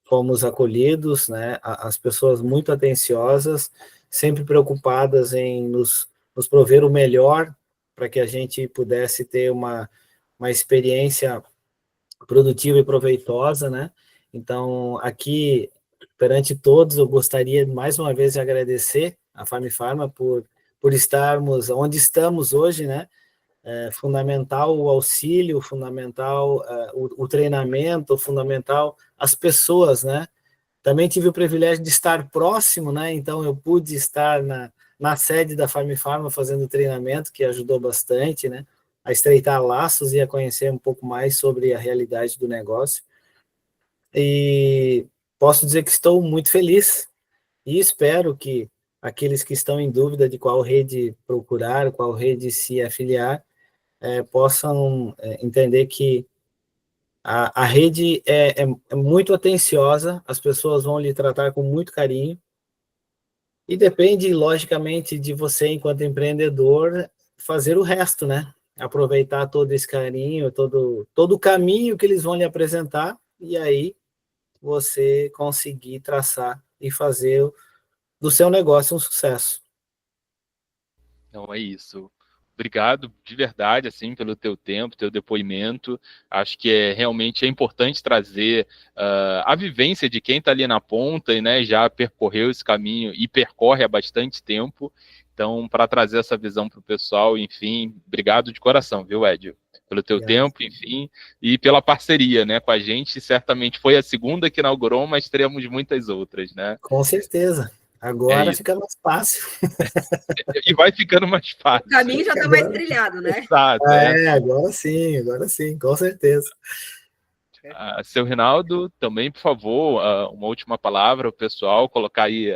Speaker 6: fomos acolhidos, né? As pessoas muito atenciosas, sempre preocupadas em nos prover o melhor para que a gente pudesse ter uma experiência produtiva e proveitosa, né? Então, aqui, perante todos, eu gostaria mais uma vez de agradecer a Farma por estarmos onde estamos hoje, né? Fundamental o auxílio, fundamental o treinamento, fundamental as pessoas, né? Também tive o privilégio de estar próximo, né? Então eu pude estar na sede da Farma fazendo treinamento, que ajudou bastante, né? A estreitar laços e a conhecer um pouco mais sobre a realidade do negócio. E posso dizer que estou muito feliz e espero que aqueles que estão em dúvida de qual rede procurar, qual rede se afiliar, possam entender que a rede é muito atenciosa, as pessoas vão lhe tratar com muito carinho, e depende, logicamente, de você, enquanto empreendedor, fazer o resto, né? Aproveitar todo esse carinho, todo o caminho que eles vão lhe apresentar, e aí você conseguir traçar e fazer do seu negócio um sucesso.
Speaker 3: Então é isso. Obrigado de verdade, assim, pelo teu tempo, teu depoimento. Acho que realmente é importante trazer a vivência de quem está ali na ponta e, né, já percorreu esse caminho e percorre há bastante tempo. Então, para trazer essa visão para o pessoal, enfim, obrigado de coração, viu, Edio? Pelo teu tempo, enfim, e pela parceria, né, com a gente. Certamente foi a segunda que inaugurou, mas teremos muitas outras, né?
Speaker 6: Com certeza. Agora fica mais fácil.
Speaker 3: E vai ficando mais fácil.
Speaker 4: O caminho já está mais trilhado, né?
Speaker 3: Exato.
Speaker 6: Agora sim, com certeza.
Speaker 3: Seu Rinaldo, também, por favor, uma última palavra, o pessoal, colocar aí,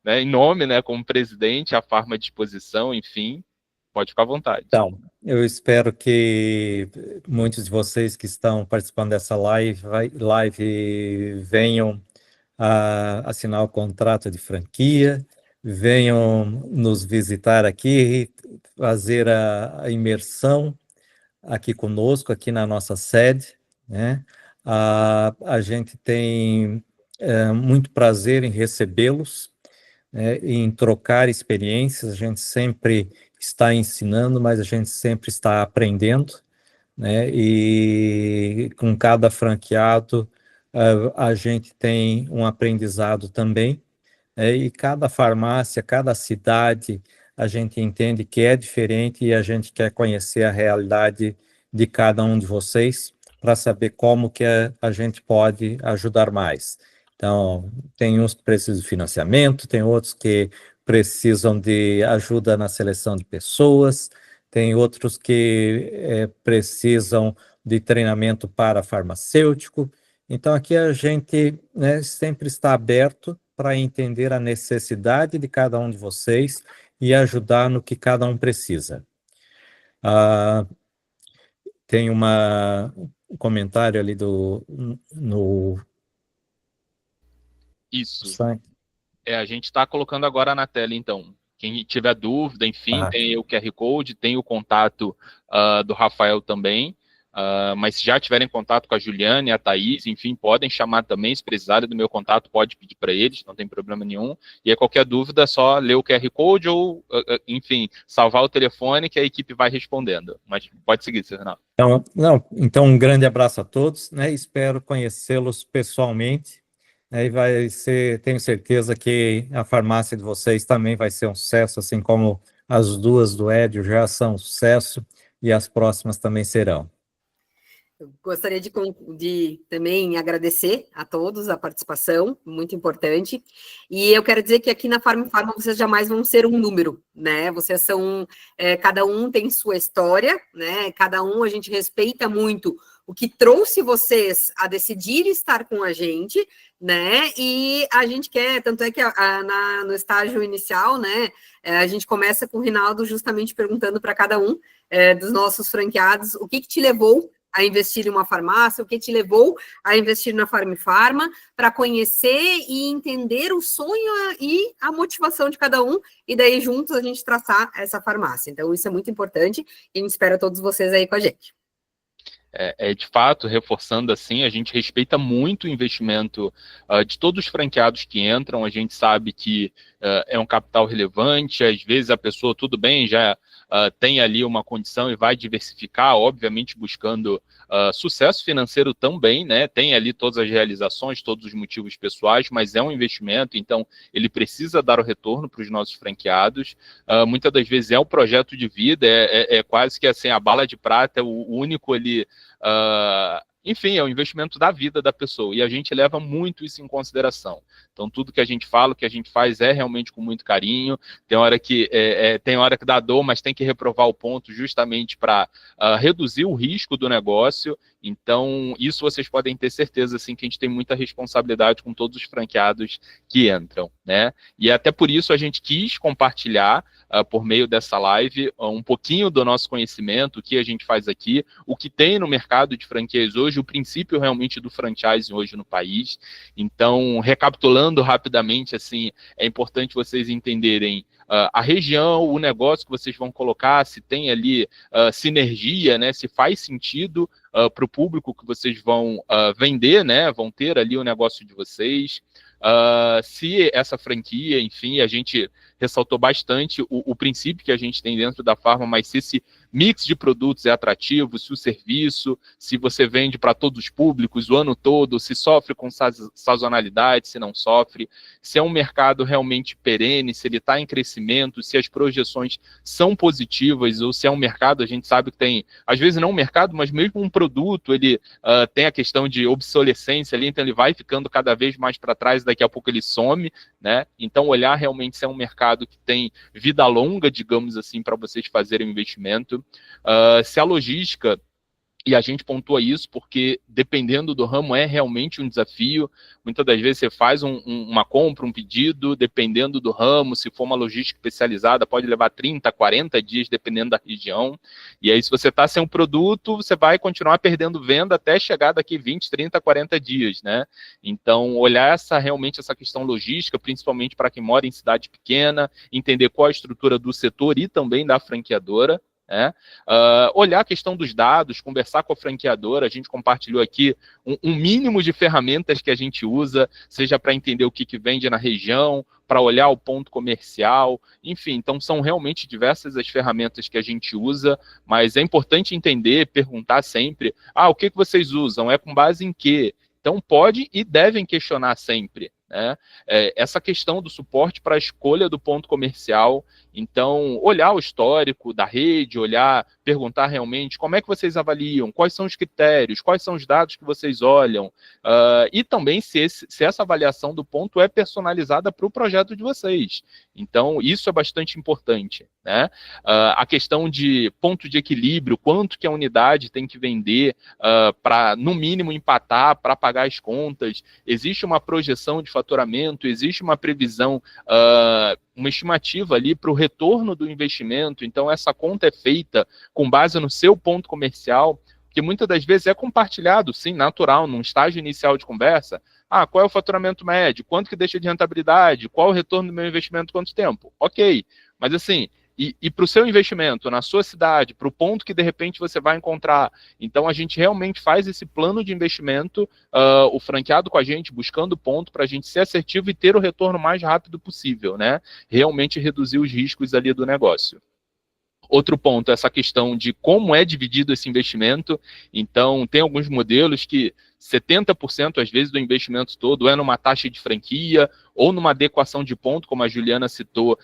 Speaker 3: né, em nome, né, como presidente, a Farma à disposição, enfim, pode ficar à vontade.
Speaker 5: Então, eu espero que muitos de vocês que estão participando dessa live venham a assinar o contrato de franquia, venham nos visitar aqui, fazer a imersão aqui conosco, aqui na nossa sede, né? A gente tem muito prazer em recebê-los, né, em trocar experiências. A gente sempre está ensinando, mas a gente sempre está aprendendo, né? E com cada franqueado a gente tem um aprendizado também, e cada farmácia, cada cidade, a gente entende que é diferente e a gente quer conhecer a realidade de cada um de vocês para saber como que a gente pode ajudar mais. Então, tem uns que precisam de financiamento, tem outros que precisam de ajuda na seleção de pessoas, tem outros que precisam de treinamento para farmacêutico. Então, aqui a gente, né, sempre está aberto para entender a necessidade de cada um de vocês e ajudar no que cada um precisa. Tem um comentário ali no
Speaker 3: Isso.
Speaker 5: site.
Speaker 3: A gente está colocando agora na tela, então. Quem tiver dúvida, enfim, tem o QR Code, tem o contato do Rafael também. Mas se já tiverem contato com a Juliana e a Thaís, enfim, podem chamar também. Se precisarem do meu contato, pode pedir para eles, não tem problema nenhum. E aí, qualquer dúvida, é só ler o QR Code ou, enfim, salvar o telefone que a equipe vai respondendo. Mas pode seguir, seu Renato.
Speaker 5: Então, um grande abraço a todos, né? Espero conhecê-los pessoalmente. E tenho certeza que a farmácia de vocês também vai ser um sucesso, assim como as duas do Edio já são um sucesso, e as próximas também serão.
Speaker 4: Gostaria de também agradecer a todos a participação, muito importante. E eu quero dizer que aqui na Farm Pharma vocês jamais vão ser um número, né? Vocês são, cada um tem sua história, né? Cada um a gente respeita muito o que trouxe vocês a decidir estar com a gente, né? E a gente quer, tanto é que no estágio inicial, né? A gente começa com o Rinaldo justamente perguntando para cada um dos nossos franqueados o que te levou a investir em uma farmácia, o que te levou a investir na Farm Pharma, para conhecer e entender o sonho e a motivação de cada um, e daí juntos a gente traçar essa farmácia. Então isso é muito importante, e a gente espera todos vocês aí com a gente.
Speaker 3: De fato, reforçando assim, a gente respeita muito o investimento de todos os franqueados que entram, a gente sabe que é um capital relevante, às vezes a pessoa, tudo bem, já tem ali uma condição e vai diversificar, obviamente buscando sucesso financeiro também, né? Tem ali todas as realizações, todos os motivos pessoais, mas é um investimento, então ele precisa dar o retorno para os nossos franqueados. Muitas das vezes é um projeto de vida, é quase que assim, a bala de prata, é o único ali. Enfim, é o investimento da vida da pessoa, e a gente leva muito isso em consideração. Então, tudo que a gente fala, o que a gente faz é realmente com muito carinho. Tem hora que dá dor, mas tem que reprovar o ponto justamente para reduzir o risco do negócio. Então, isso vocês podem ter certeza, assim, que a gente tem muita responsabilidade com todos os franqueados que entram, né? E até por isso a gente quis compartilhar, por meio dessa live, um pouquinho do nosso conhecimento, o que a gente faz aqui, o que tem no mercado de franquias hoje, o princípio realmente do franchising hoje no país. Então, recapitulando rapidamente, assim, é importante vocês entenderem a região, o negócio que vocês vão colocar, se tem ali sinergia, né, se faz sentido para o público que vocês vão vender, né, vão ter ali o negócio de vocês. Se essa franquia, enfim, a gente ressaltou bastante o princípio que a gente tem dentro da Pharma, mas se esse mix de produtos é atrativo, se o serviço, se você vende para todos os públicos o ano todo, se sofre com sazonalidade, se não sofre, se é um mercado realmente perene, se ele está em crescimento, se as projeções são positivas, ou se é um mercado, a gente sabe que tem, às vezes não um mercado, mas mesmo um produto, ele tem a questão de obsolescência ali, então ele vai ficando cada vez mais para trás, daqui a pouco ele some, né? Então olhar realmente se é um mercado que tem vida longa, digamos assim, para vocês fazerem o investimento. Se a logística, e a gente pontua isso porque, dependendo do ramo, é realmente um desafio. Muitas das vezes você faz uma compra, um pedido, dependendo do ramo, se for uma logística especializada, pode levar 30, 40 dias, dependendo da região. E aí, se você está sem um produto, você vai continuar perdendo venda até chegar daqui 20, 30, 40 dias, né? Então, olhar realmente essa questão logística, principalmente para quem mora em cidade pequena, entender qual a estrutura do setor e também da franqueadora, né? Olhar a questão dos dados, conversar com a franqueadora, a gente compartilhou aqui um mínimo de ferramentas que a gente usa, seja para entender o que vende na região, para olhar o ponto comercial, enfim, então são realmente diversas as ferramentas que a gente usa, mas é importante entender, perguntar sempre, o que vocês usam, é com base em quê? Então pode e devem questionar sempre, né? Essa questão do suporte para a escolha do ponto comercial, então olhar o histórico da rede, perguntar realmente como é que vocês avaliam, quais são os critérios, quais são os dados que vocês olham, e também se essa avaliação do ponto é personalizada para o projeto de vocês. Então isso é bastante importante, né? A questão de ponto de equilíbrio, quanto que a unidade tem que vender para, no mínimo, empatar, para pagar as contas, existe uma projeção de faturamento, existe uma previsão, uma estimativa ali para o retorno do investimento, então essa conta é feita com base no seu ponto comercial, que muitas das vezes é compartilhado, sim, natural, num estágio inicial de conversa. Qual é o faturamento médio? Quanto que deixa de rentabilidade? Qual é o retorno do meu investimento? Quanto tempo? Ok, mas assim, e para o seu investimento, na sua cidade, para o ponto que de repente você vai encontrar. Então a gente realmente faz esse plano de investimento, o franqueado com a gente, buscando ponto para a gente ser assertivo e ter o retorno mais rápido possível, né? Realmente reduzir os riscos ali do negócio. Outro ponto é essa questão de como é dividido esse investimento. Então, tem alguns modelos que 70% às vezes do investimento todo é numa taxa de franquia, ou numa adequação de ponto, como a Juliana citou,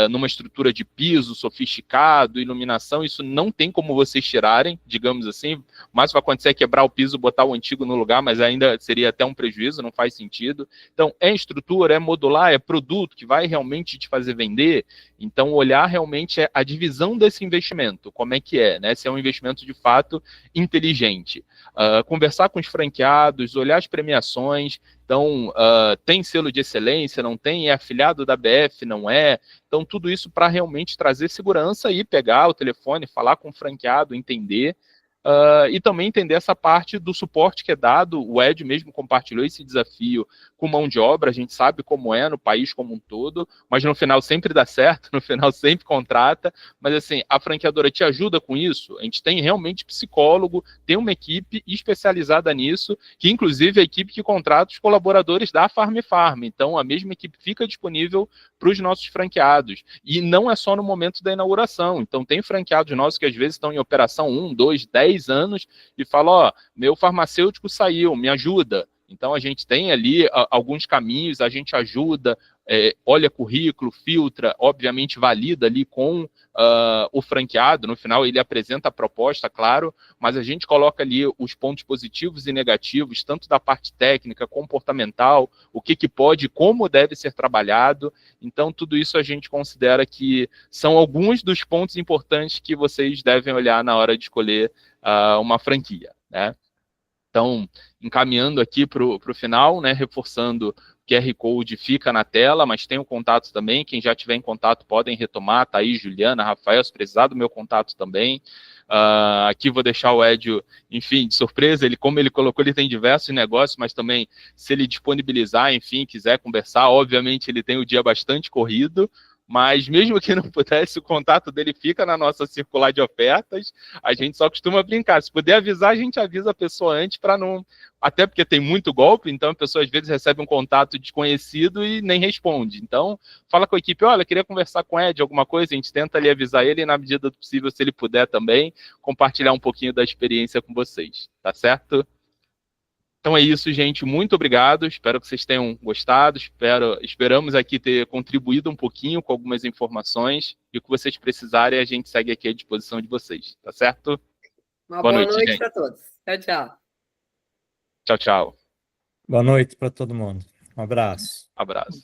Speaker 3: numa estrutura de piso sofisticado, iluminação, isso não tem como vocês tirarem, digamos assim. O máximo que vai acontecer é quebrar o piso, botar o antigo no lugar, mas ainda seria até um prejuízo, não faz sentido. Então, é estrutura, é modular, é produto que vai realmente te fazer vender. Então, olhar realmente é a divisão desse investimento, como é que é, né? Se é um investimento de fato inteligente. Conversar com os franqueados, olhar as premiações. Então, tem selo de excelência, não tem? É afiliado da BF, não é? Então, tudo isso para realmente trazer segurança e pegar o telefone, falar com o franqueado, entender. E também entender essa parte do suporte que é dado. O Ed mesmo compartilhou esse desafio com mão de obra, a gente sabe como é no país como um todo, mas no final sempre dá certo, no final sempre contrata, mas assim, a franqueadora te ajuda com isso. A gente tem realmente psicólogo, tem uma equipe especializada nisso, que inclusive é a equipe que contrata os colaboradores da Farm Farm, então a mesma equipe fica disponível para os nossos franqueados, e não é só no momento da inauguração. Então tem franqueados nossos que às vezes estão em operação 1, 2, 10 anos, e falam, ó, meu farmacêutico saiu, me ajuda. Então, a gente tem ali alguns caminhos, a gente ajuda, olha currículo, filtra, obviamente valida ali com o franqueado, no final ele apresenta a proposta, claro, mas a gente coloca ali os pontos positivos e negativos, tanto da parte técnica, comportamental, o que pode, como deve ser trabalhado. Então, tudo isso a gente considera que são alguns dos pontos importantes que vocês devem olhar na hora de escolher uma franquia, né? Então, encaminhando aqui para o final, né, reforçando, o QR Code fica na tela, mas tem o contato também, quem já tiver em contato podem retomar, tá aí, Juliana, Rafael, se precisar do meu contato também. Aqui vou deixar o Edio, enfim, de surpresa, como ele colocou, ele tem diversos negócios, mas também, se ele disponibilizar, enfim, quiser conversar, obviamente ele tem o dia bastante corrido, mas mesmo que não pudesse, o contato dele fica na nossa circular de ofertas. A gente só costuma brincar. Se puder avisar, a gente avisa a pessoa antes para não... Até porque tem muito golpe, então a pessoa às vezes recebe um contato desconhecido e nem responde. Então, fala com a equipe, olha, queria conversar com o Ed, alguma coisa, a gente tenta ali avisar ele e na medida do possível, se ele puder também, compartilhar um pouquinho da experiência com vocês, tá certo? Então é isso, gente. Muito obrigado. Espero que vocês tenham gostado. Esperamos aqui ter contribuído um pouquinho com algumas informações. E o que vocês precisarem, a gente segue aqui à disposição de vocês. Tá certo?
Speaker 4: Uma boa noite para todos. Tchau, tchau.
Speaker 3: Tchau, tchau.
Speaker 5: Boa noite para todo mundo. Um abraço.
Speaker 3: Abraço.